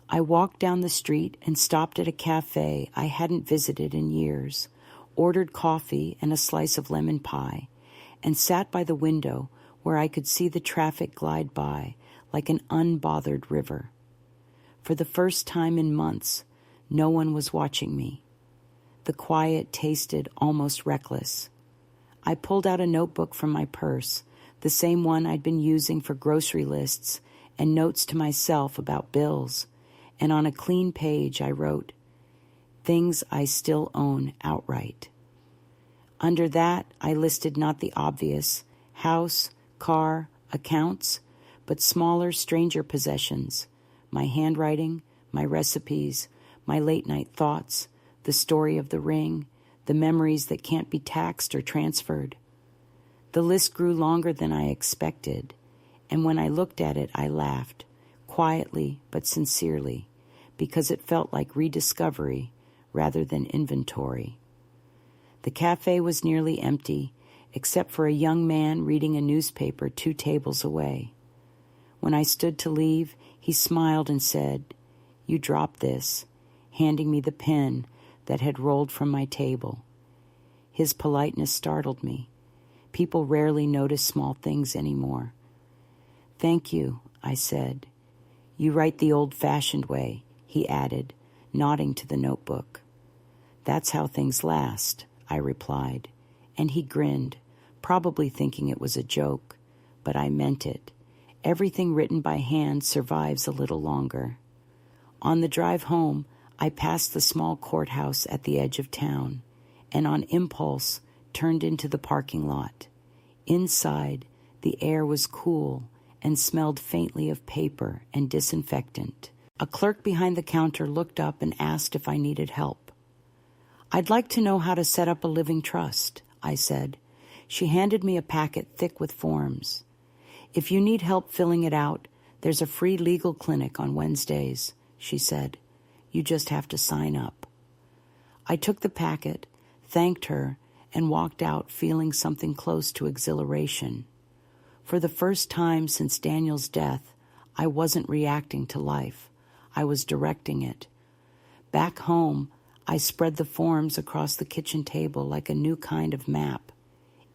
I walked down the street and stopped at a cafe I hadn't visited in years, ordered coffee and a slice of lemon pie, and sat by the window where I could see the traffic glide by like an unbothered river. For the first time in months, no one was watching me. The quiet tasted almost reckless. I pulled out a notebook from my purse, the same one I'd been using for grocery lists and notes to myself about bills, and on a clean page I wrote, "Things I still own outright." Under that, I listed not the obvious, house, car, accounts, but smaller, stranger possessions, my handwriting, my recipes, my late-night thoughts, the story of the ring, the memories that can't be taxed or transferred. The list grew longer than I expected, and when I looked at it, I laughed, quietly but sincerely, because it felt like rediscovery rather than inventory. The cafe was nearly empty, except for a young man reading a newspaper 2 tables away. When I stood to leave, he smiled and said, "You dropped this," handing me the pen that had rolled from my table. His politeness startled me. People rarely notice small things anymore. "Thank you," I said. "You write the old-fashioned way," he added, nodding to the notebook. "That's how things last," I replied, and he grinned, probably thinking it was a joke, but I meant it. Everything written by hand survives a little longer. On the drive home, I passed the small courthouse at the edge of town, and on impulse turned into the parking lot. Inside, the air was cool and smelled faintly of paper and disinfectant. A clerk behind the counter looked up and asked if I needed help. "I'd like to know how to set up a living trust," I said. She handed me a packet thick with forms. "If you need help filling it out, there's a free legal clinic on Wednesdays," she said. "You just have to sign up." I took the packet, thanked her, and walked out feeling something close to exhilaration. For the first time since Daniel's death, I wasn't reacting to life. I was directing it. Back home, I spread the forms across the kitchen table like a new kind of map.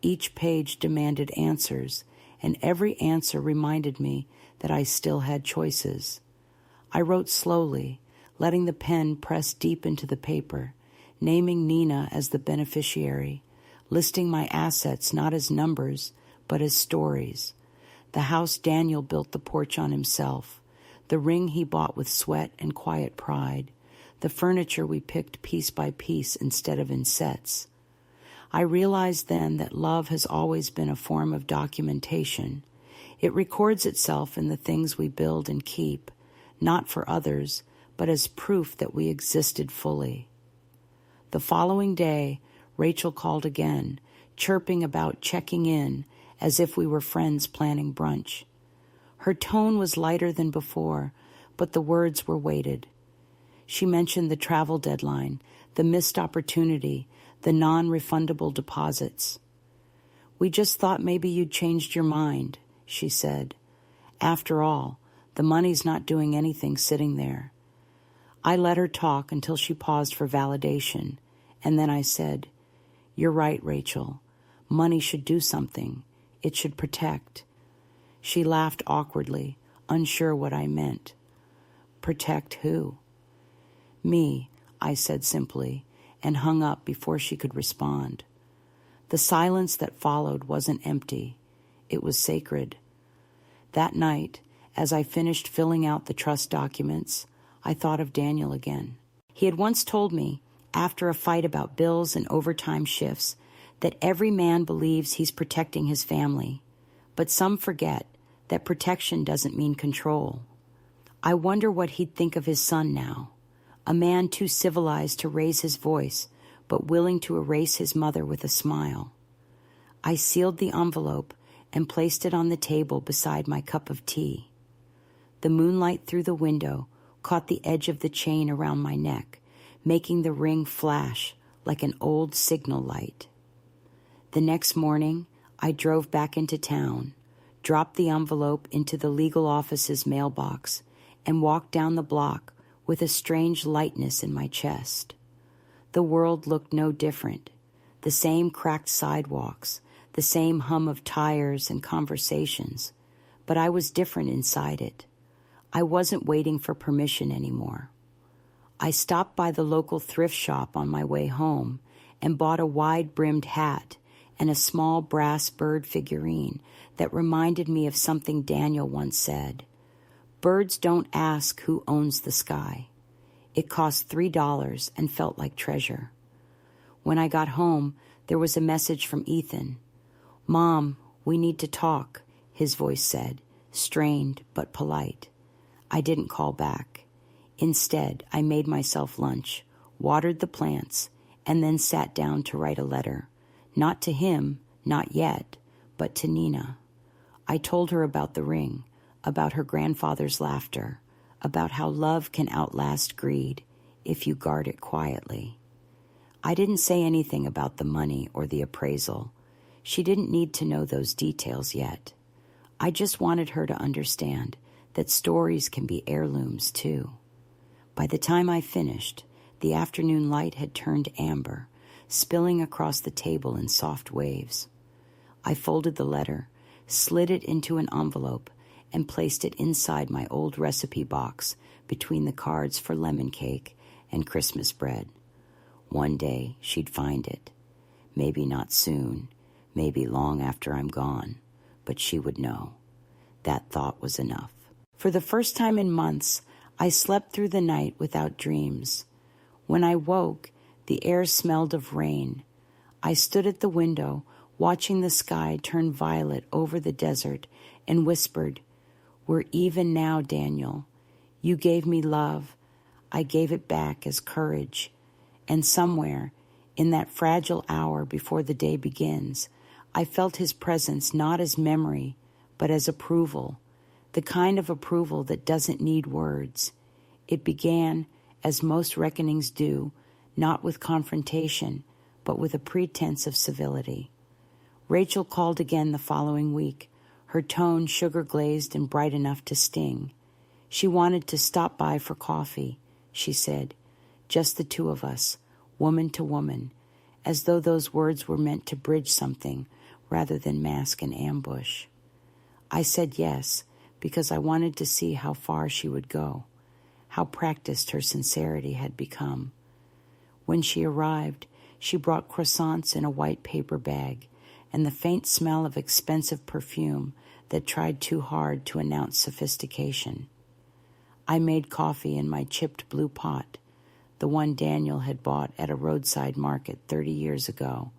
Each page demanded answers, and every answer reminded me that I still had choices. I wrote slowly, letting the pen press deep into the paper, naming Nina as the beneficiary, listing my assets not as numbers, but as stories. The house Daniel built the porch on himself, the ring he bought with sweat and quiet pride, the furniture we picked piece by piece instead of in sets. I realized then that love has always been a form of documentation. It records itself in the things we build and keep, not for others, but as proof that we existed fully. The following day, Rachel called again, chirping about checking in as if we were friends planning brunch. Her tone was lighter than before, but the words were weighted. She mentioned the travel deadline, the missed opportunity, the non-refundable deposits. "We just thought maybe you'd changed your mind," she said. "After all, the money's not doing anything sitting there." I let her talk until she paused for validation, and then I said, "You're right, Rachel. Money should do something. It should protect." She laughed awkwardly, unsure what I meant. Protect who? Me, I said simply, and hung up before she could respond. The silence that followed wasn't empty. It was sacred. That night, as I finished filling out the trust documents, I thought of Daniel again. He had once told me, after a fight about bills and overtime shifts, that every man believes he's protecting his family, but some forget that protection doesn't mean control. I wonder what he'd think of his son now, a man too civilized to raise his voice, but willing to erase his mother with a smile. I sealed the envelope and placed it on the table beside my cup of tea. The moonlight through the window caught the edge of the chain around my neck, making the ring flash like an old signal light. The next morning, I drove back into town, dropped the envelope into the legal office's mailbox, and walked down the block with a strange lightness in my chest. The world looked no different. The same cracked sidewalks, the same hum of tires and conversations, but I was different inside it. I wasn't waiting for permission anymore. I stopped by the local thrift shop on my way home and bought a wide-brimmed hat and a small brass bird figurine that reminded me of something Daniel once said. Birds don't ask who owns the sky. It cost $3 and felt like treasure. When I got home, there was a message from Ethan. "Mom, we need to talk," his voice said, strained but polite. I didn't call back. Instead, I made myself lunch, watered the plants, and then sat down to write a letter. Not to him, not yet, but to Nina. I told her about the ring, about her grandfather's laughter, about how love can outlast greed if you guard it quietly. I didn't say anything about the money or the appraisal. She didn't need to know those details yet. I just wanted her to understand that stories can be heirlooms too. By the time I finished, the afternoon light had turned amber, spilling across the table in soft waves. I folded the letter, slid it into an envelope, and placed it inside my old recipe box between the cards for lemon cake and Christmas bread. One day she'd find it. Maybe not soon, maybe long after I'm gone, but she would know. That thought was enough. For the first time in months, I slept through the night without dreams. When I woke, the air smelled of rain. I stood at the window, watching the sky turn violet over the desert, and whispered, "We're even now, Daniel. You gave me love. I gave it back as courage." And somewhere, in that fragile hour before the day begins, I felt his presence not as memory, but as approval, the kind of approval that doesn't need words. It began, as most reckonings do, not with confrontation, but with a pretense of civility. Rachel called again the following week, her tone sugar-glazed and bright enough to sting. She wanted to stop by for coffee, she said, just the two of us, woman to woman, as though those words were meant to bridge something rather than mask an ambush. I said yes, because I wanted to see how far she would go, how practiced her sincerity had become. When she arrived, she brought croissants in a white paper bag and the faint smell of expensive perfume that tried too hard to announce sophistication. I made coffee in my chipped blue pot, the one Daniel had bought at a roadside market 30 years ago,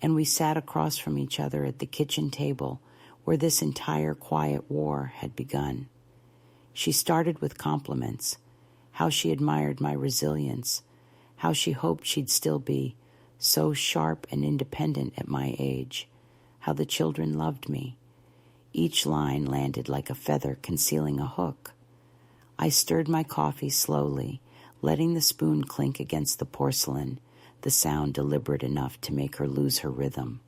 and we sat across from each other at the kitchen table where this entire quiet war had begun. She started with compliments, how she admired my resilience, how she hoped she'd still be so sharp and independent at my age, how the children loved me. Each line landed like a feather concealing a hook. I stirred my coffee slowly, letting the spoon clink against the porcelain, the sound deliberate enough to make her lose her rhythm.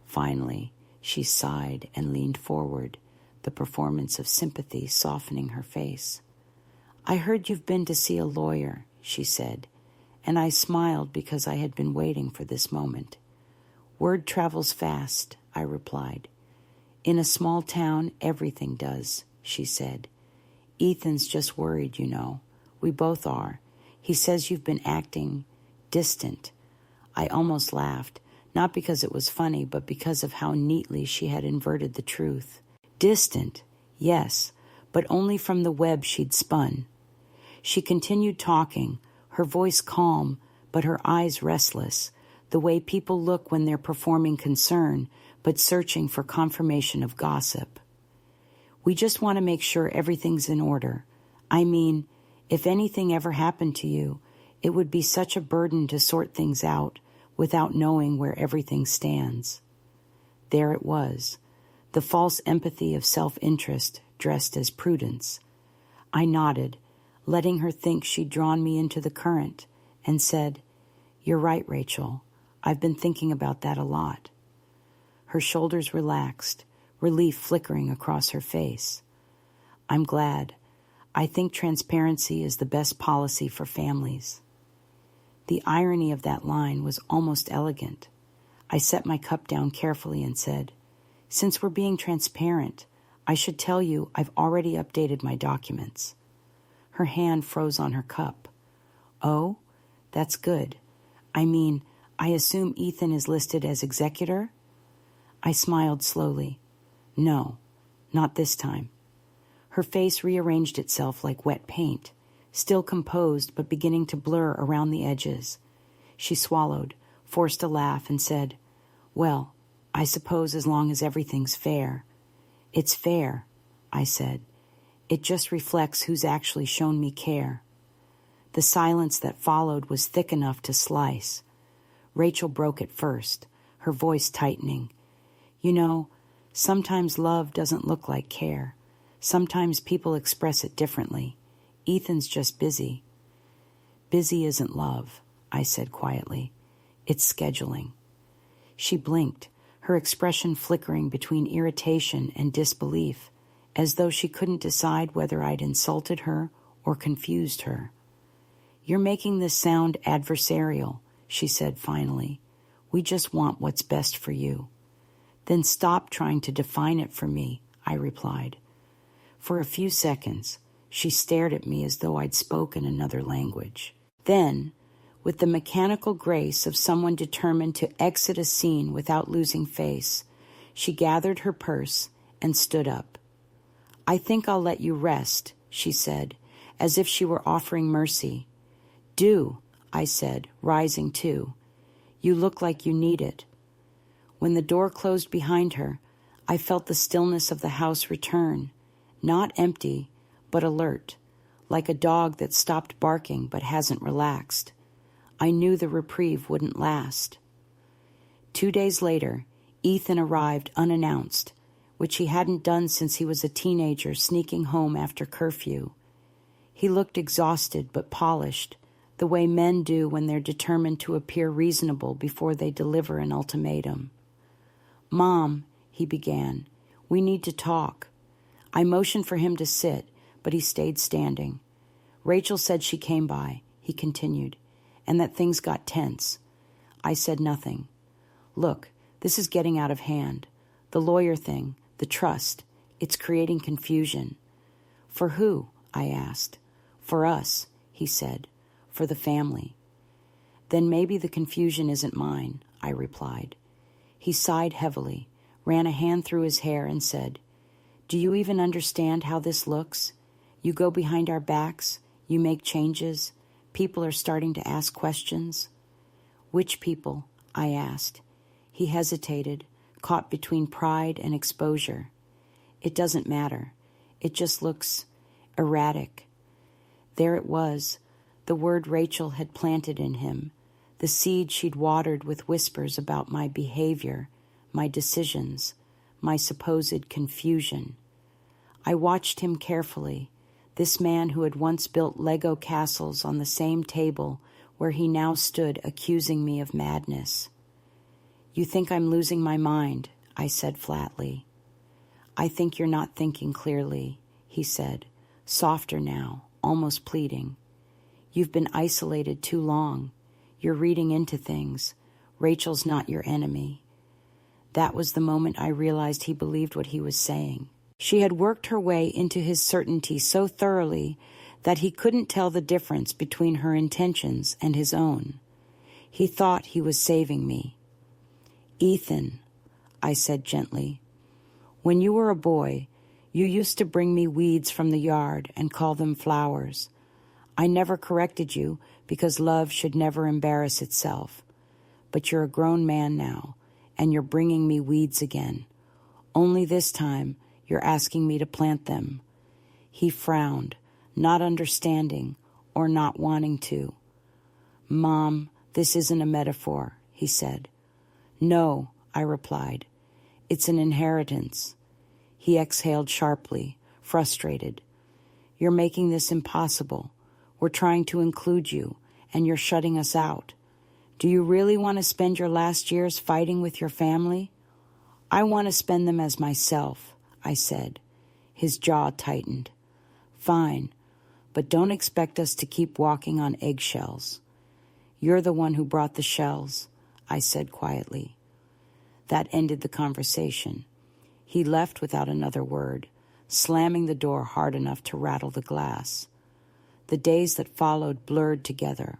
Finally, she sighed and leaned forward, the performance of sympathy softening her face. "I heard you've been to see a lawyer," she said, and I smiled because I had been waiting for this moment. "Word travels fast," I replied. "In a small town, everything does," she said. Ethan's just worried, you know. We both are. He says you've been acting distant. I almost laughed, not because it was funny, but because of how neatly she had inverted the truth. Distant, yes, but only from the web she'd spun. She continued talking, her voice calm, but her eyes restless, the way people look when they're performing concern, but searching for confirmation of gossip. We just want to make sure everything's in order. I mean, if anything ever happened to you, it would be such a burden to sort things out without knowing where everything stands. There it was, the false empathy of self-interest dressed as prudence. I nodded, letting her think she'd drawn me into the current, and said, "You're right, Rachel. I've been thinking about that a lot." Her shoulders relaxed, relief flickering across her face. "I'm glad. I think transparency is the best policy for families." The irony of that line was almost elegant. I set my cup down carefully and said, "Since we're being transparent, I should tell you I've already updated my documents." Her hand froze on her cup. "Oh, that's good. I mean, I assume Ethan is listed as executor?" I smiled slowly. "No, not this time." Her face rearranged itself like wet paint, still composed but beginning to blur around the edges. She swallowed, forced a laugh, and said, "Well, I suppose as long as everything's fair." "It's fair," I said. "It just reflects who's actually shown me care." The silence that followed was thick enough to slice. Rachel broke it first, her voice tightening. "You know, sometimes love doesn't look like care. Sometimes people express it differently. Ethan's just busy." "Busy isn't love," I said quietly. "It's scheduling." She blinked, her expression flickering between irritation and disbelief, as though she couldn't decide whether I'd insulted her or confused her. "You're making this sound adversarial," she said finally. "We just want what's best for you." "Then stop trying to define it for me," I replied. For a few seconds, she stared at me as though I'd spoken another language. Then, with the mechanical grace of someone determined to exit a scene without losing face, she gathered her purse and stood up. "I think I'll let you rest," she said, as if she were offering mercy. "Do," I said, rising too. "You look like you need it." When the door closed behind her, I felt the stillness of the house return, not empty, but alert, like a dog that stopped barking but hasn't relaxed. I knew the reprieve wouldn't last. 2 days later, Ethan arrived unannounced, which he hadn't done since he was a teenager sneaking home after curfew. He looked exhausted but polished, the way men do when they're determined to appear reasonable before they deliver an ultimatum. "Mom," he began, "we need to talk." I motioned for him to sit, but he stayed standing. "Rachel said she came by," he continued, "and that things got tense." I said nothing. "Look, this is getting out of hand. The lawyer thing, the trust, it's creating confusion." "For who?" I asked. "For us," he said. "For the family." "Then maybe the confusion isn't mine," I replied. He sighed heavily, ran a hand through his hair, and said, "Do you even understand how this looks? You go behind our backs, you make changes, people are starting to ask questions." "Which people?" I asked. He hesitated, caught between pride and exposure. "It doesn't matter. It just looks erratic." There it was, the word Rachel had planted in him, the seed she'd watered with whispers about my behavior, my decisions, my supposed confusion. I watched him carefully, this man who had once built Lego castles on the same table where he now stood accusing me of madness. "You think I'm losing my mind," I said flatly. "I think you're not thinking clearly," he said, softer now, almost pleading. "You've been isolated too long. You're reading into things. Rachel's not your enemy." That was the moment I realized he believed what he was saying. She had worked her way into his certainty so thoroughly that he couldn't tell the difference between her intentions and his own. He thought he was saving me. "Ethan," I said gently, "when you were a boy, you used to bring me weeds from the yard and call them flowers. I never corrected you because love should never embarrass itself. But you're a grown man now, and you're bringing me weeds again. Only this time, you're asking me to plant them." He frowned, not understanding or not wanting to. "Mom, this isn't a metaphor," he said. "No," I replied. "It's an inheritance." He exhaled sharply, frustrated. "You're making this impossible. We're trying to include you, and you're shutting us out. Do you really want to spend your last years fighting with your family?" "I want to spend them as myself," I said. His jaw tightened. "Fine, but don't expect us to keep walking on eggshells." "You're the one who brought the shells," I said quietly. That ended the conversation. He left without another word, slamming the door hard enough to rattle the glass. The days that followed blurred together,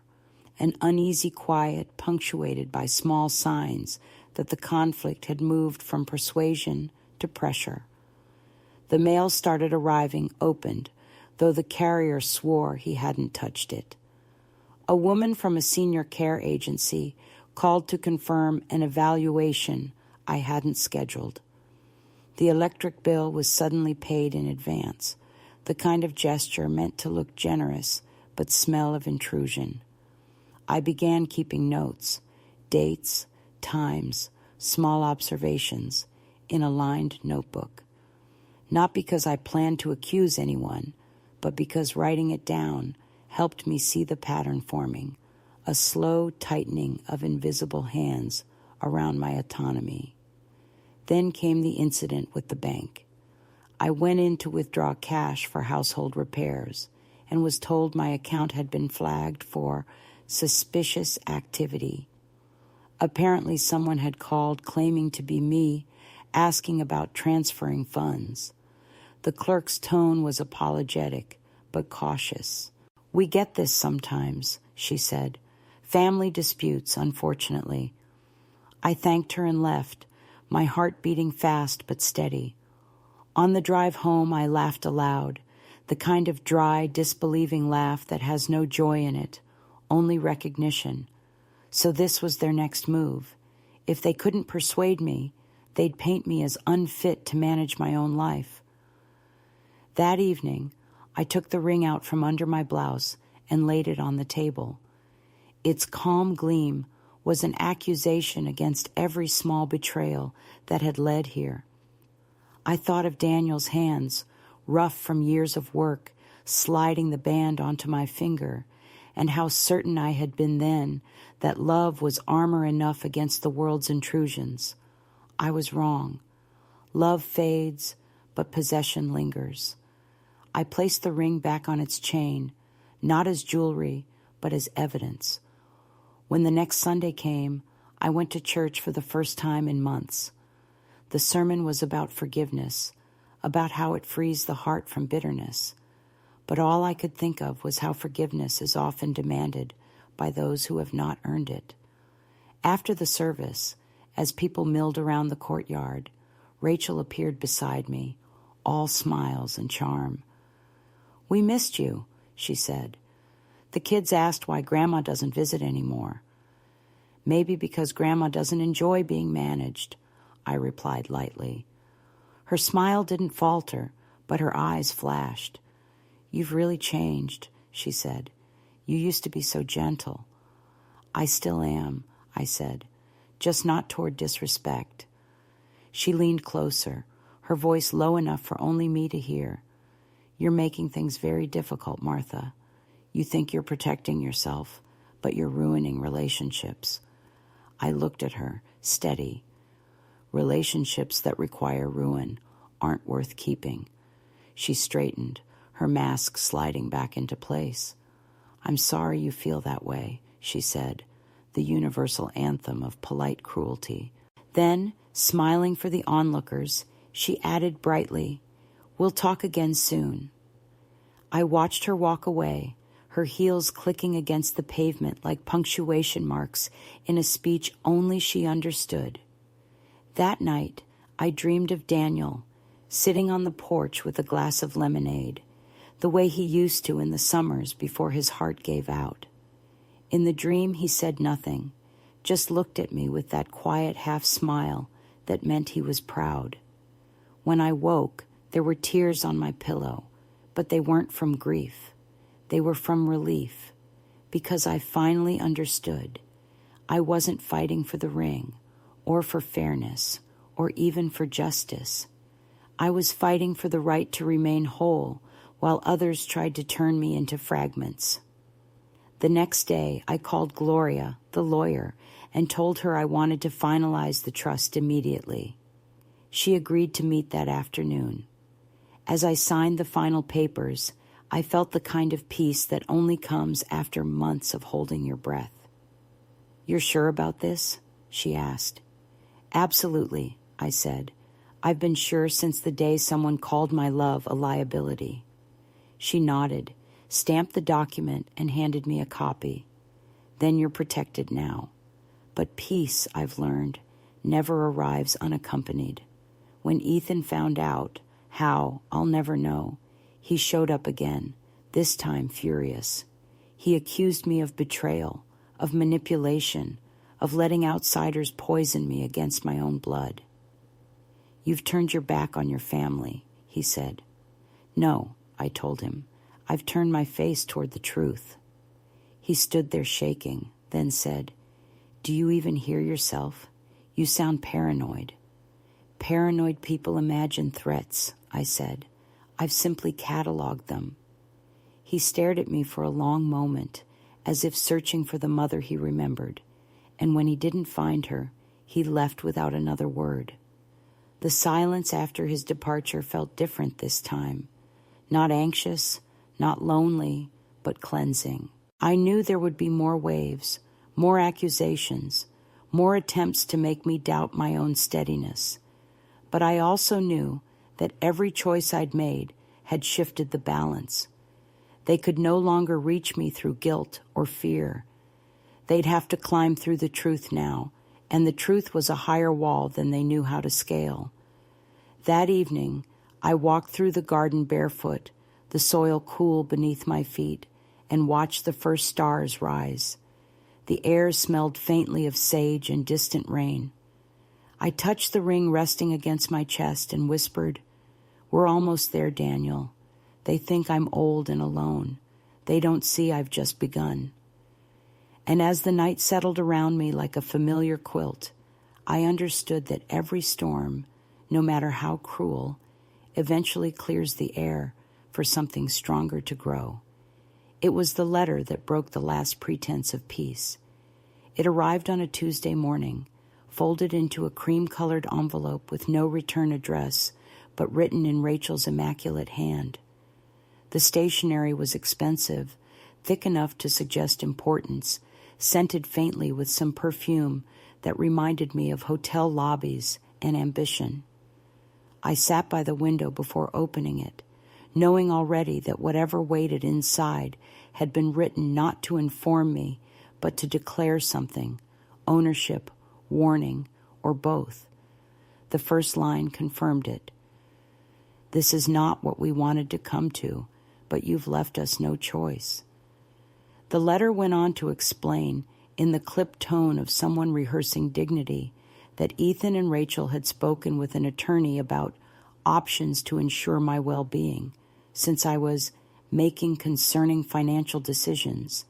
an uneasy quiet punctuated by small signs that the conflict had moved from persuasion to pressure. The mail started arriving opened, though the carrier swore he hadn't touched it. A woman from a senior care agency called to confirm an evaluation I hadn't scheduled. The electric bill was suddenly paid in advance, the kind of gesture meant to look generous but smell of intrusion. I began keeping notes, dates, times, small observations, in a lined notebook. Not because I planned to accuse anyone, but because writing it down helped me see the pattern forming, a slow tightening of invisible hands around my autonomy. Then came the incident with the bank. I went in to withdraw cash for household repairs and was told my account had been flagged for suspicious activity. Apparently someone had called claiming to be me, asking about transferring funds. The clerk's tone was apologetic, but cautious. "We get this sometimes," she said. "Family disputes, unfortunately." I thanked her and left, my heart beating fast but steady. On the drive home, I laughed aloud, the kind of dry, disbelieving laugh that has no joy in it, only recognition. So this was their next move. If they couldn't persuade me, they'd paint me as unfit to manage my own life. That evening, I took the ring out from under my blouse and laid it on the table. Its calm gleam was an accusation against every small betrayal that had led here. I thought of Daniel's hands, rough from years of work, sliding the band onto my finger, and how certain I had been then that love was armor enough against the world's intrusions. I was wrong. Love fades, but possession lingers. I placed the ring back on its chain, not as jewelry, but as evidence. When the next Sunday came, I went to church for the first time in months. The sermon was about forgiveness, about how it frees the heart from bitterness. But all I could think of was how forgiveness is often demanded by those who have not earned it. After the service, as people milled around the courtyard, Rachel appeared beside me, all smiles and charm. "We missed you," she said. "The kids asked why Grandma doesn't visit anymore." "Maybe because Grandma doesn't enjoy being managed," I replied lightly. Her smile didn't falter, but her eyes flashed. "You've really changed," she said. "You used to be so gentle." "I still am," I said, "just not toward disrespect." She leaned closer, her voice low enough for only me to hear. "You're making things very difficult, Martha. You think you're protecting yourself, but you're ruining relationships." I looked at her, steady. Relationships that require ruin aren't worth keeping. She straightened, her mask sliding back into place. "I'm sorry you feel that way," she said, the universal anthem of polite cruelty. Then, smiling for the onlookers, she added brightly, We'll talk again soon. I watched her walk away, her heels clicking against the pavement like punctuation marks in a speech only she understood. That night, I dreamed of Daniel, sitting on the porch with a glass of lemonade, the way he used to in the summers before his heart gave out. In the dream, he said nothing, just looked at me with that quiet half-smile that meant he was proud. When I woke, there were tears on my pillow, but they weren't from grief. They were from relief, because I finally understood. I wasn't fighting for the ring, or for fairness, or even for justice. I was fighting for the right to remain whole, while others tried to turn me into fragments. The next day, I called Gloria, the lawyer, and told her I wanted to finalize the trust immediately. She agreed to meet that afternoon. As I signed the final papers, I felt the kind of peace that only comes after months of holding your breath. "You're sure about this?" she asked. "Absolutely," I said. "I've been sure since the day someone called my love a liability." She nodded, stamped the document, and handed me a copy. "Then you're protected now. But peace, I've learned, never arrives unaccompanied. When Ethan found out how, I'll never know, he showed up again, this time furious. He accused me of betrayal, of manipulation, of letting outsiders poison me against my own blood. "You've turned your back on your family," he said. "No," I told him. "I've turned my face toward the truth." He stood there shaking, then said, "Do you even hear yourself? You sound paranoid." "Paranoid people imagine threats," I said. "I've simply cataloged them." He stared at me for a long moment, as if searching for the mother he remembered, and when he didn't find her, he left without another word. The silence after his departure felt different this time. Not anxious, not lonely, but cleansing. I knew there would be more waves, more accusations, more attempts to make me doubt my own steadiness. But I also knew that every choice I'd made had shifted the balance. They could no longer reach me through guilt or fear. They'd have to climb through the truth now, and the truth was a higher wall than they knew how to scale. That evening, I walked through the garden barefoot, the soil cool beneath my feet, and watched the first stars rise. The air smelled faintly of sage and distant rain. I touched the ring resting against my chest and whispered, "We're almost there, Daniel. They think I'm old and alone. They don't see I've just begun." And as the night settled around me like a familiar quilt, I understood that every storm, no matter how cruel, eventually clears the air for something stronger to grow. It was the letter that broke the last pretense of peace. It arrived on a Tuesday morning, folded into a cream-colored envelope with no return address, but written in Rachel's immaculate hand. The stationery was expensive, thick enough to suggest importance, scented faintly with some perfume that reminded me of hotel lobbies and ambition. I sat by the window before opening it, knowing already that whatever waited inside had been written not to inform me, but to declare something, ownership, warning, or both. The first line confirmed it. "This is not what we wanted to come to, but you've left us no choice." The letter went on to explain, in the clipped tone of someone rehearsing dignity, that Ethan and Rachel had spoken with an attorney about options to ensure my well-being, since I was making concerning financial decisions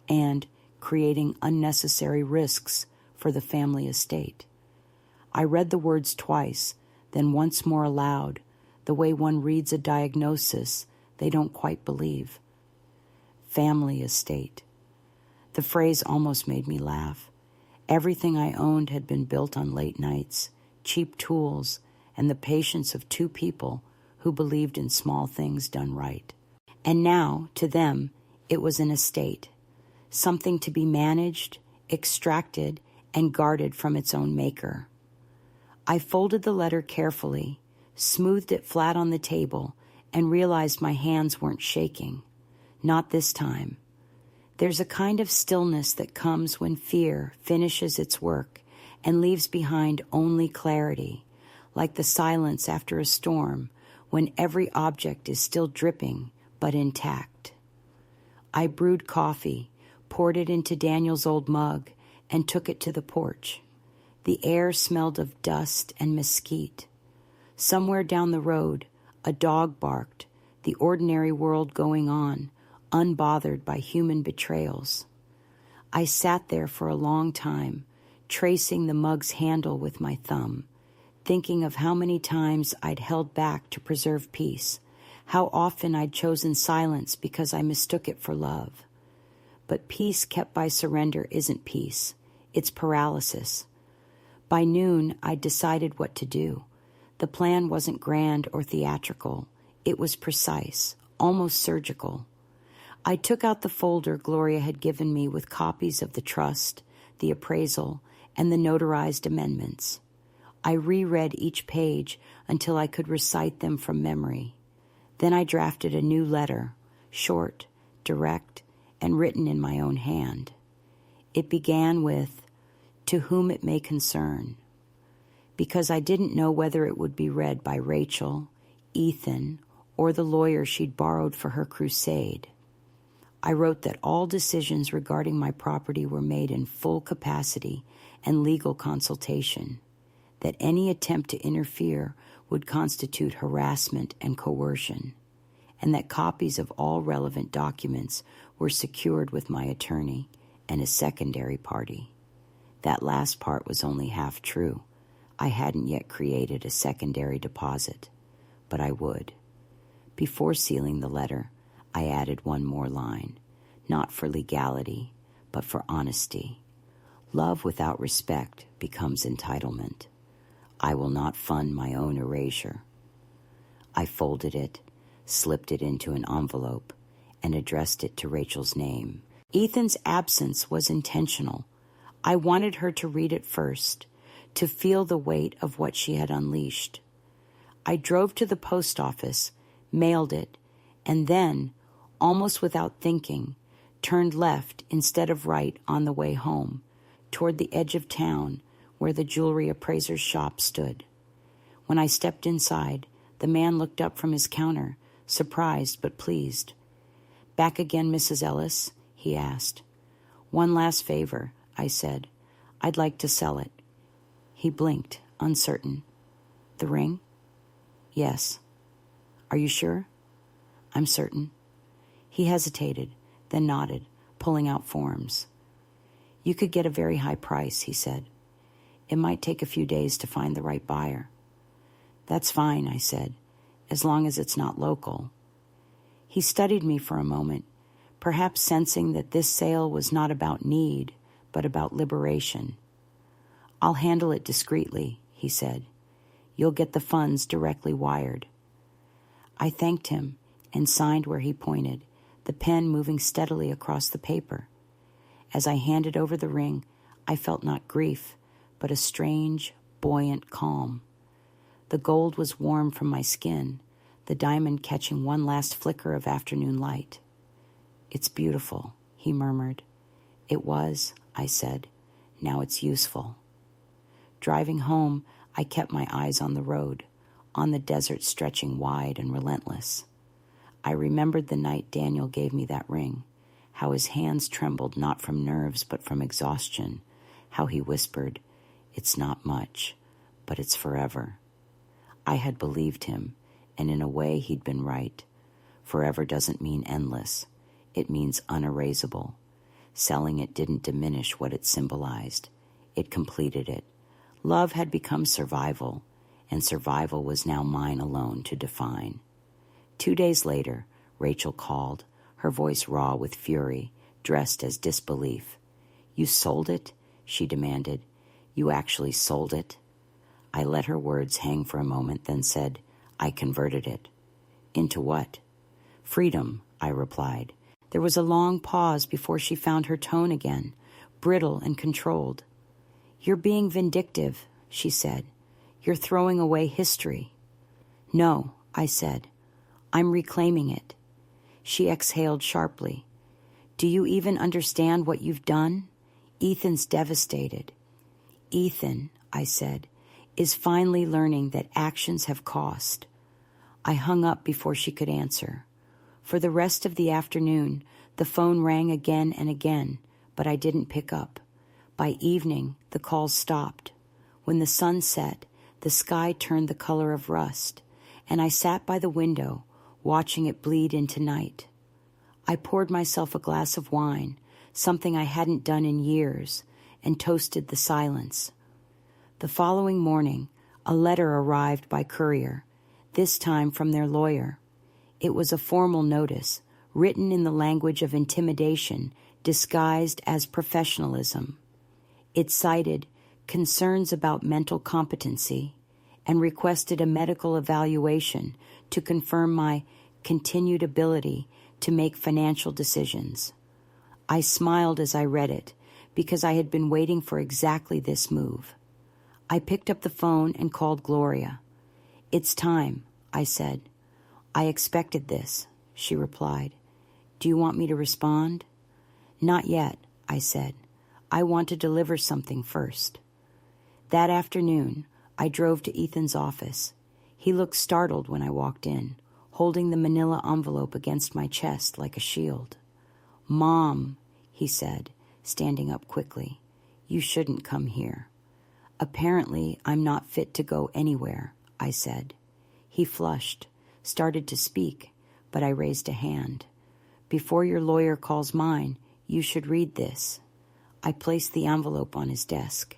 and creating unnecessary risks for the family estate. I read the words twice, then once more aloud, the way one reads a diagnosis they don't quite believe. Family estate. The phrase almost made me laugh. Everything I owned had been built on late nights, cheap tools, and the patience of two people who believed in small things done right. And now, to them, it was an estate, something to be managed, extracted, and guarded from its own maker. I folded the letter carefully, smoothed it flat on the table, and realized my hands weren't shaking. Not this time. There's a kind of stillness that comes when fear finishes its work and leaves behind only clarity, like the silence after a storm when every object is still dripping but intact. I brewed coffee, poured it into Daniel's old mug, and took it to the porch. The air smelled of dust and mesquite. Somewhere down the road, a dog barked, the ordinary world going on, unbothered by human betrayals. I sat there for a long time, tracing the mug's handle with my thumb, thinking of how many times I'd held back to preserve peace, how often I'd chosen silence because I mistook it for love. But peace kept by surrender isn't peace, it's paralysis. By noon, I'd decided what to do. The plan wasn't grand or theatrical. It was precise, almost surgical. I took out the folder Gloria had given me with copies of the trust, the appraisal, and the notarized amendments. I reread each page until I could recite them from memory. Then I drafted a new letter, short, direct, and written in my own hand. It began with, "To whom it may concern," because I didn't know whether it would be read by Rachel, Ethan, or the lawyer she'd borrowed for her crusade. I wrote that all decisions regarding my property were made in full capacity and legal consultation, that any attempt to interfere would constitute harassment and coercion, and that copies of all relevant documents were secured with my attorney and a secondary party. That last part was only half true. I hadn't yet created a secondary deposit, but I would. Before sealing the letter, I added one more line, not for legality, but for honesty. Love without respect becomes entitlement. I will not fund my own erasure. I folded it, slipped it into an envelope, and addressed it to Rachel's name. Ethan's absence was intentional. I wanted her to read it first, to feel the weight of what she had unleashed. I drove to the post office, mailed it, and then, almost without thinking, turned left instead of right on the way home, toward the edge of town where the jewelry appraiser's shop stood. When I stepped inside, the man looked up from his counter, surprised but pleased. "Back again, Mrs. Ellis?" he asked. "One last favor," I said. "I'd like to sell it." He blinked, uncertain. "The ring?" "Yes." "Are you sure?" "I'm certain." He hesitated, then nodded, pulling out forms. "You could get a very high price," he said. "It might take a few days to find the right buyer." "That's fine," I said, "as long as it's not local." He studied me for a moment, perhaps sensing that this sale was not about need, but about liberation. "I'll handle it discreetly," he said. "You'll get the funds directly wired." I thanked him and signed where he pointed, the pen moving steadily across the paper. As I handed over the ring, I felt not grief, but a strange, buoyant calm. The gold was warm from my skin, the diamond catching one last flicker of afternoon light. "It's beautiful," he murmured. "It was," I said. "Now it's useful." Driving home, I kept my eyes on the road, on the desert stretching wide and relentless. I remembered the night Daniel gave me that ring, how his hands trembled not from nerves but from exhaustion, how he whispered, "It's not much, but it's forever." I had believed him, and in a way he'd been right. Forever doesn't mean endless. It means unerasable. Selling it didn't diminish what it symbolized. It completed it. Love had become survival, and survival was now mine alone to define. 2 days later, Rachel called, her voice raw with fury, dressed as disbelief. "You sold it?" she demanded. "You actually sold it?" I let her words hang for a moment, then said, "I converted it." "Into what?" "Freedom," I replied. There was a long pause before she found her tone again, brittle and controlled. "You're being vindictive," she said. "You're throwing away history." "No," I said. I'm reclaiming it. She exhaled sharply. Do you even understand what you've done? Ethan's devastated. Ethan, I said, is finally learning that actions have cost. I hung up before she could answer. For the rest of the afternoon, the phone rang again and again, but I didn't pick up. By evening, the calls stopped. When the sun set, the sky turned the color of rust, and I sat by the window, watching it bleed into night. I poured myself a glass of wine, something I hadn't done in years, and toasted the silence. The following morning, a letter arrived by courier, this time from their lawyer. It was a formal notice, written in the language of intimidation, disguised as professionalism. It cited concerns about mental competency and requested a medical evaluation to confirm my continued ability to make financial decisions. I smiled as I read it because I had been waiting for exactly this move. I picked up the phone and called Gloria. It's time, I said. I expected this, she replied. Do you want me to respond? Not yet, I said. I want to deliver something first. That afternoon, I drove to Ethan's office. He looked startled when I walked in, holding the manila envelope against my chest like a shield. Mom, he said, standing up quickly, you shouldn't come here. Apparently, I'm not fit to go anywhere, I said. He flushed, started to speak, but I raised a hand. Before your lawyer calls mine, you should read this. I placed the envelope on his desk.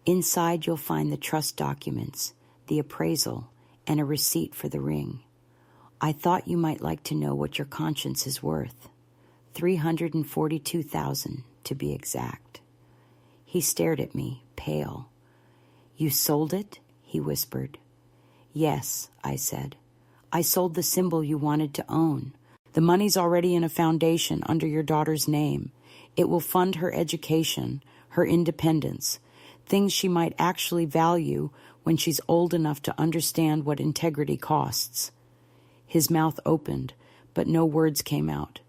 Inside you'll find the trust documents, the appraisal, and a receipt for the ring. I thought you might like to know what your conscience is worth. $342,000 to be exact. He stared at me, pale. You sold it? He whispered. Yes, I said. I sold the symbol you wanted to own. The money's already in a foundation under your daughter's name. It will fund her education, her independence, things she might actually value when she's old enough to understand what integrity costs. His mouth opened, but no words came out.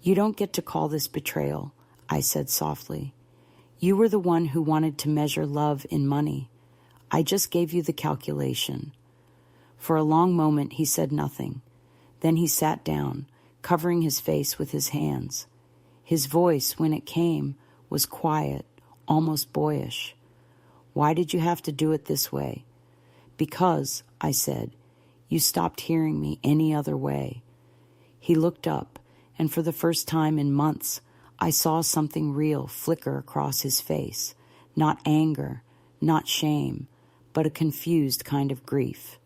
You don't get to call this betrayal, I said softly. You were the one who wanted to measure love in money. I just gave you the calculation. For a long moment he said nothing. Then he sat down, covering his face with his hands. His voice, when it came, was quiet, almost boyish. Why did you have to do it this way? Because, I said, you stopped hearing me any other way. He looked up, and for the first time in months, I saw something real flicker across his face. Not anger, not shame, but a confused kind of grief.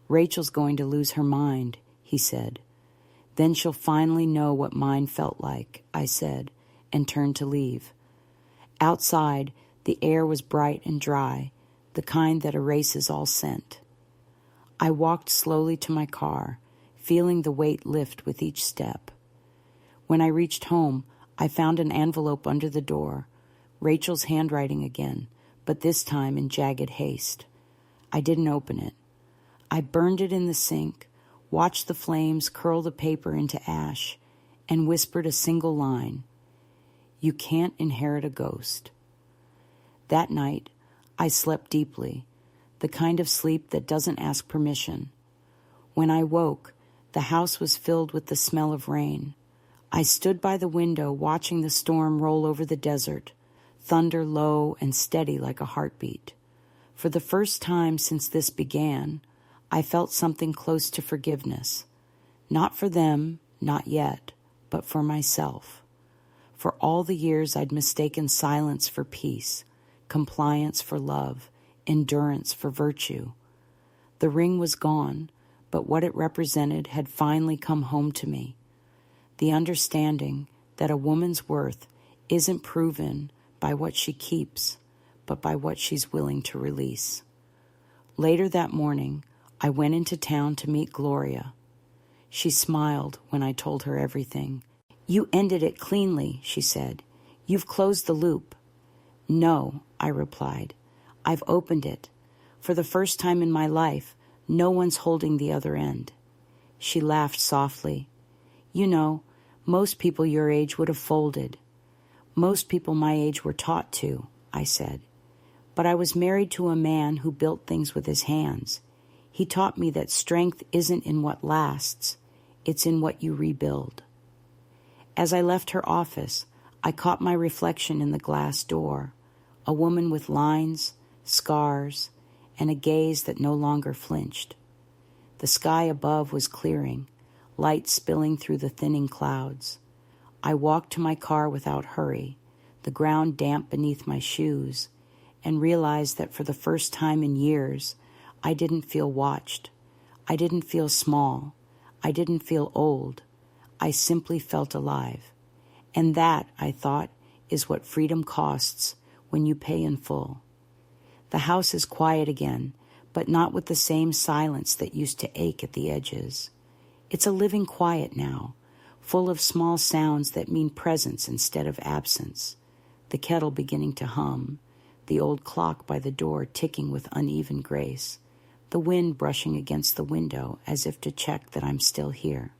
Rachel's going to lose her mind, he said. Then she'll finally know what mine felt like, I said, and turned to leave. Outside, the air was bright and dry, the kind that erases all scent. I walked slowly to my car, feeling the weight lift with each step. When I reached home, I found an envelope under the door, Rachel's handwriting again, but this time in jagged haste. I didn't open it. I burned it in the sink, watched the flames curl the paper into ash, and whispered a single line. You can't inherit a ghost. That night, I slept deeply, the kind of sleep that doesn't ask permission. When I woke, the house was filled with the smell of rain. I stood by the window watching the storm roll over the desert, thunder low and steady like a heartbeat. For the first time since this began, I felt something close to forgiveness. Not for them, not yet, but for myself. For all the years I'd mistaken silence for peace, compliance for love, endurance for virtue. The ring was gone, but what it represented had finally come home to me. The understanding that a woman's worth isn't proven by what she keeps, but by what she's willing to release. Later that morning, I went into town to meet Gloria. She smiled when I told her everything. You ended it cleanly, she said. You've closed the loop. No, I replied. I've opened it. For the first time in my life, no one's holding the other end. She laughed softly. You know, most people your age would have folded. Most people my age were taught to, I said. But I was married to a man who built things with his hands. He taught me that strength isn't in what lasts, it's in what you rebuild. As I left her office, I caught my reflection in the glass door, a woman with lines, scars, and a gaze that no longer flinched. The sky above was clearing, light spilling through the thinning clouds. I walked to my car without hurry, the ground damp beneath my shoes, and realized that for the first time in years, I didn't feel watched. I didn't feel small. I didn't feel old. I simply felt alive. And that, I thought, is what freedom costs when you pay in full. The house is quiet again, but not with the same silence that used to ache at the edges. It's a living quiet now, full of small sounds that mean presence instead of absence. The kettle beginning to hum, the old clock by the door ticking with uneven grace, the wind brushing against the window as if to check that I'm still here.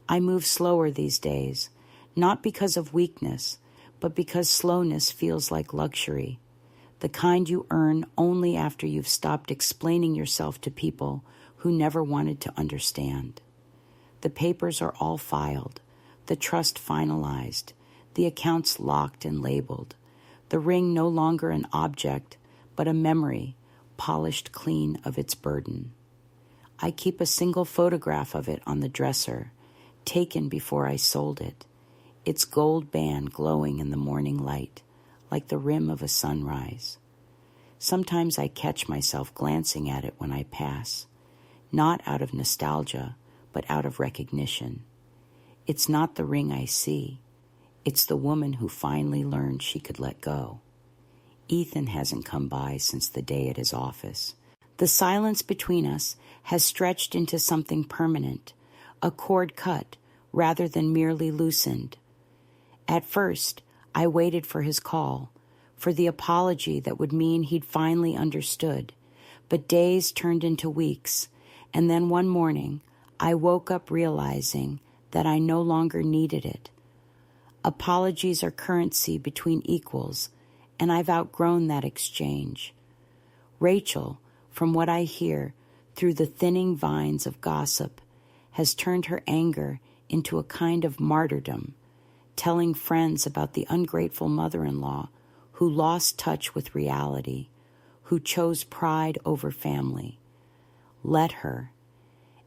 I move slower these days, not because of weakness, but because slowness feels like luxury, the kind you earn only after you've stopped explaining yourself to people who never wanted to understand. The papers are all filed, the trust finalized, the accounts locked and labeled, the ring no longer an object, but a memory, polished clean of its burden. I keep a single photograph of it on the dresser, taken before I sold it, its gold band glowing in the morning light, like the rim of a sunrise. Sometimes I catch myself glancing at it when I pass, not out of nostalgia, but out of recognition. It's not the ring I see. It's the woman who finally learned she could let go. Ethan hasn't come by since the day at his office. The silence between us has stretched into something permanent, a cord cut rather than merely loosened. At first, I waited for his call, for the apology that would mean he'd finally understood, but days turned into weeks, and then one morning, I woke up realizing that I no longer needed it. Apologies are currency between equals, and I've outgrown that exchange. Rachel, from what I hear through the thinning vines of gossip, has turned her anger into a kind of martyrdom, telling friends about the ungrateful mother-in-law who lost touch with reality, who chose pride over family. Let her.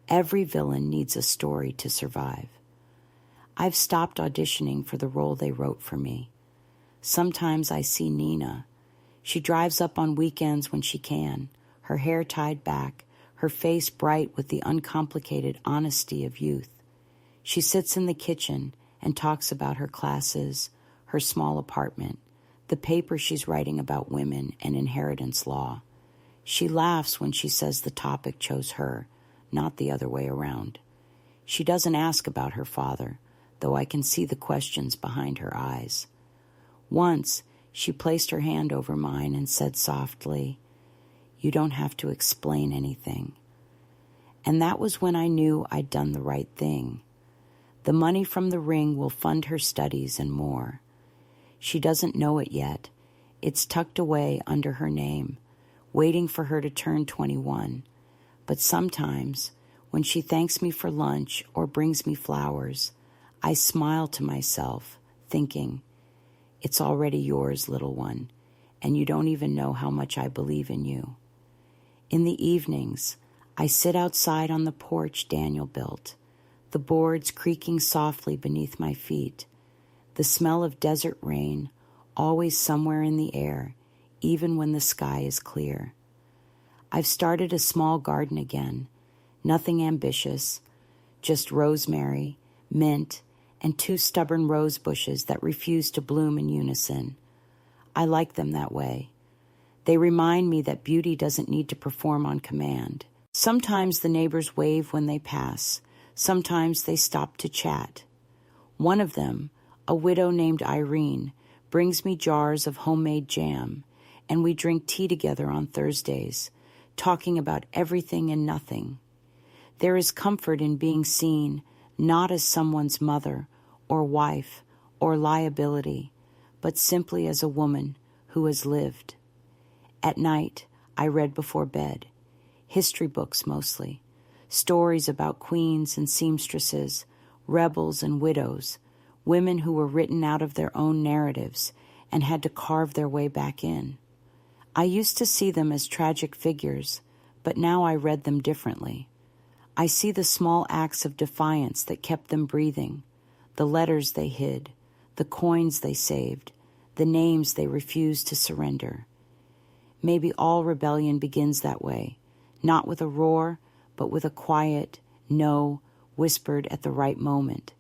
Every villain needs a story to survive. I've stopped auditioning for the role they wrote for me. Sometimes I see Nina. She drives up on weekends when she can, her hair tied back, her face bright with the uncomplicated honesty of youth. She sits in the kitchen and talks about her classes, her small apartment, the paper she's writing about women and inheritance law. She laughs when she says the topic chose her, not the other way around. She doesn't ask about her father, though I can see the questions behind her eyes. Once, she placed her hand over mine and said softly, "You don't have to explain anything." And that was when I knew I'd done the right thing. The money from the ring will fund her studies and more. She doesn't know it yet. It's tucked away under her name, waiting for her to turn 21. But sometimes, when she thanks me for lunch or brings me flowers, I smile to myself, thinking, "It's already yours, little one, and you don't even know how much I believe in you." In the evenings, I sit outside on the porch Daniel built, the boards creaking softly beneath my feet, the smell of desert rain always somewhere in the air, even when the sky is clear. I've started a small garden again, nothing ambitious, just rosemary, mint, and 2 stubborn rose bushes that refuse to bloom in unison. I like them that way. They remind me that beauty doesn't need to perform on command. Sometimes the neighbors wave when they pass. Sometimes they stop to chat. One of them, a widow named Irene, brings me jars of homemade jam, and we drink tea together on Thursdays, talking about everything and nothing. There is comfort in being seen not as someone's mother or wife or liability, but simply as a woman who has lived. At night, I read before bed, history books mostly, stories about queens and seamstresses, rebels and widows, women who were written out of their own narratives and had to carve their way back in. I used to see them as tragic figures, but now I read them differently. I see the small acts of defiance that kept them breathing, the letters they hid, the coins they saved, the names they refused to surrender. Maybe all rebellion begins that way, not with a roar, but with a quiet no whispered at the right moment.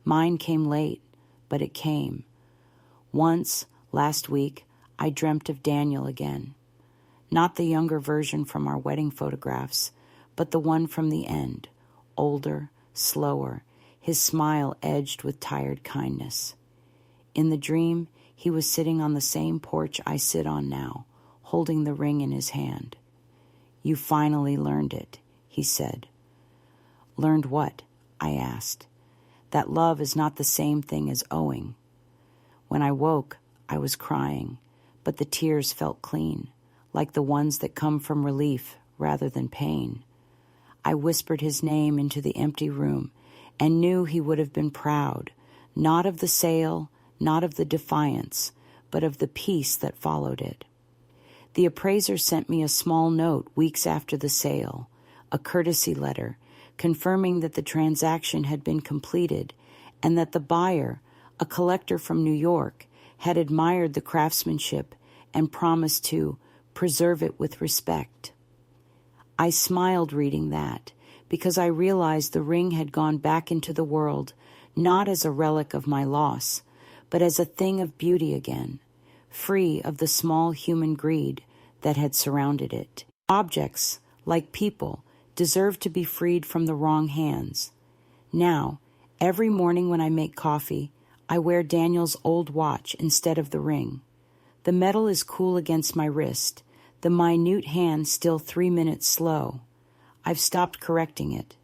Mine came late, but it came. Once, last week, I dreamt of Daniel again. Not the younger version from our wedding photographs, but the one from the end, older, slower, his smile edged with tired kindness. In the dream, he was sitting on the same porch I sit on now, holding the ring in his hand. "You finally learned it," he said. "Learned what?" I asked. "That love is not the same thing as owing." When I woke, I was crying, but the tears felt clean, like the ones that come from relief rather than pain. I whispered his name into the empty room and knew he would have been proud, not of the sale, not of the defiance, but of the peace that followed it. The appraiser sent me a small note weeks after the sale, a courtesy letter, confirming that the transaction had been completed and that the buyer, a collector from New York, had admired the craftsmanship and promised to preserve it with respect. I smiled reading that because I realized the ring had gone back into the world not as a relic of my loss, but as a thing of beauty again, free of the small human greed that had surrounded it. Objects, like people, deserve to be freed from the wrong hands. Now, every morning when I make coffee, I wear Daniel's old watch instead of the ring. The metal is cool against my wrist, the minute hand still 3 minutes slow. I've stopped correcting it.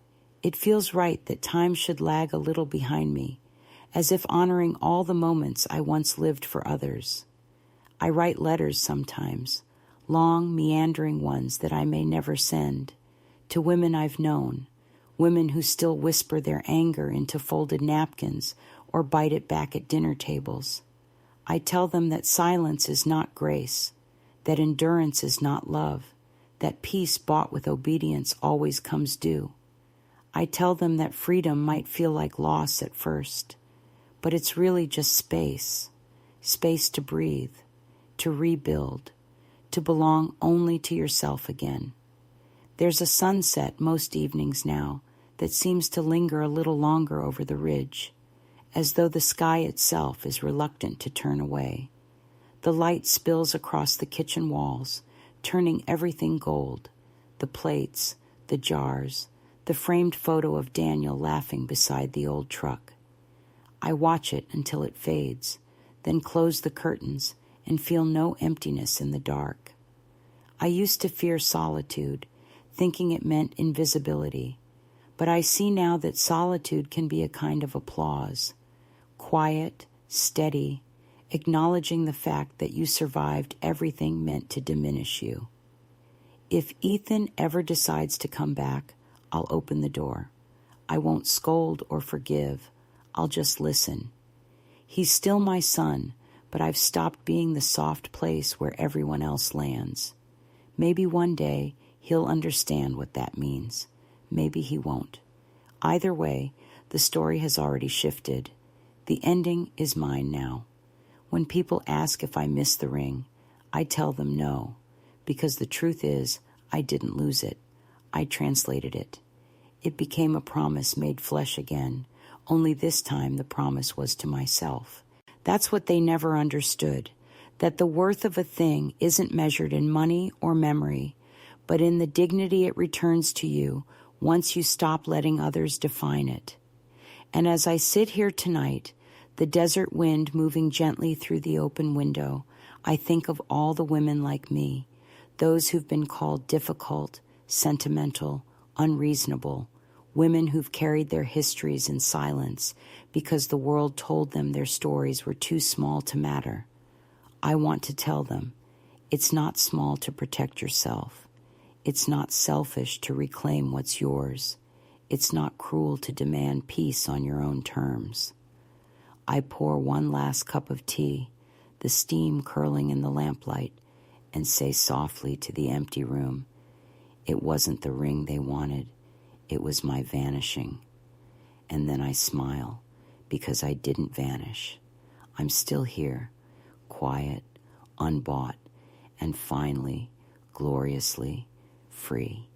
It feels right that time should lag a little behind me, as if honoring all the moments I once lived for others. I write letters sometimes, long, meandering ones that I may never send, to women I've known, women who still whisper their anger into folded napkins or bite it back at dinner tables. I tell them that silence is not grace, that endurance is not love, that peace bought with obedience always comes due. I tell them that freedom might feel like loss at first, but it's really just space, space to breathe, to rebuild, to belong only to yourself again. There's a sunset most evenings now that seems to linger a little longer over the ridge, as though the sky itself is reluctant to turn away. The light spills across the kitchen walls, turning everything gold, the plates, the jars, the framed photo of Daniel laughing beside the old truck. I watch it until it fades, then close the curtains and feel no emptiness in the dark. I used to fear solitude, thinking it meant invisibility, but I see now that solitude can be a kind of applause, quiet, steady, acknowledging the fact that you survived everything meant to diminish you. If Ethan ever decides to come back, I'll open the door. I won't scold or forgive. I'll just listen. He's still my son, but I've stopped being the soft place where everyone else lands. Maybe one day he'll understand what that means. Maybe he won't. Either way, the story has already shifted. The ending is mine now. When people ask if I miss the ring, I tell them no, because the truth is, I didn't lose it. I translated it. It became a promise made flesh again, only this time the promise was to myself. That's what they never understood, that the worth of a thing isn't measured in money or memory, but in the dignity it returns to you once you stop letting others define it. And as I sit here tonight, the desert wind moving gently through the open window, I think of all the women like me, those who've been called difficult, sentimental, unreasonable, women who've carried their histories in silence because the world told them their stories were too small to matter. I want to tell them, it's not small to protect yourself. It's not selfish to reclaim what's yours. It's not cruel to demand peace on your own terms. I pour one last cup of tea, the steam curling in the lamplight, and say softly to the empty room, it wasn't the ring they wanted, it was my vanishing. And then I smile, because I didn't vanish. I'm still here, quiet, unbought, and finally, gloriously free.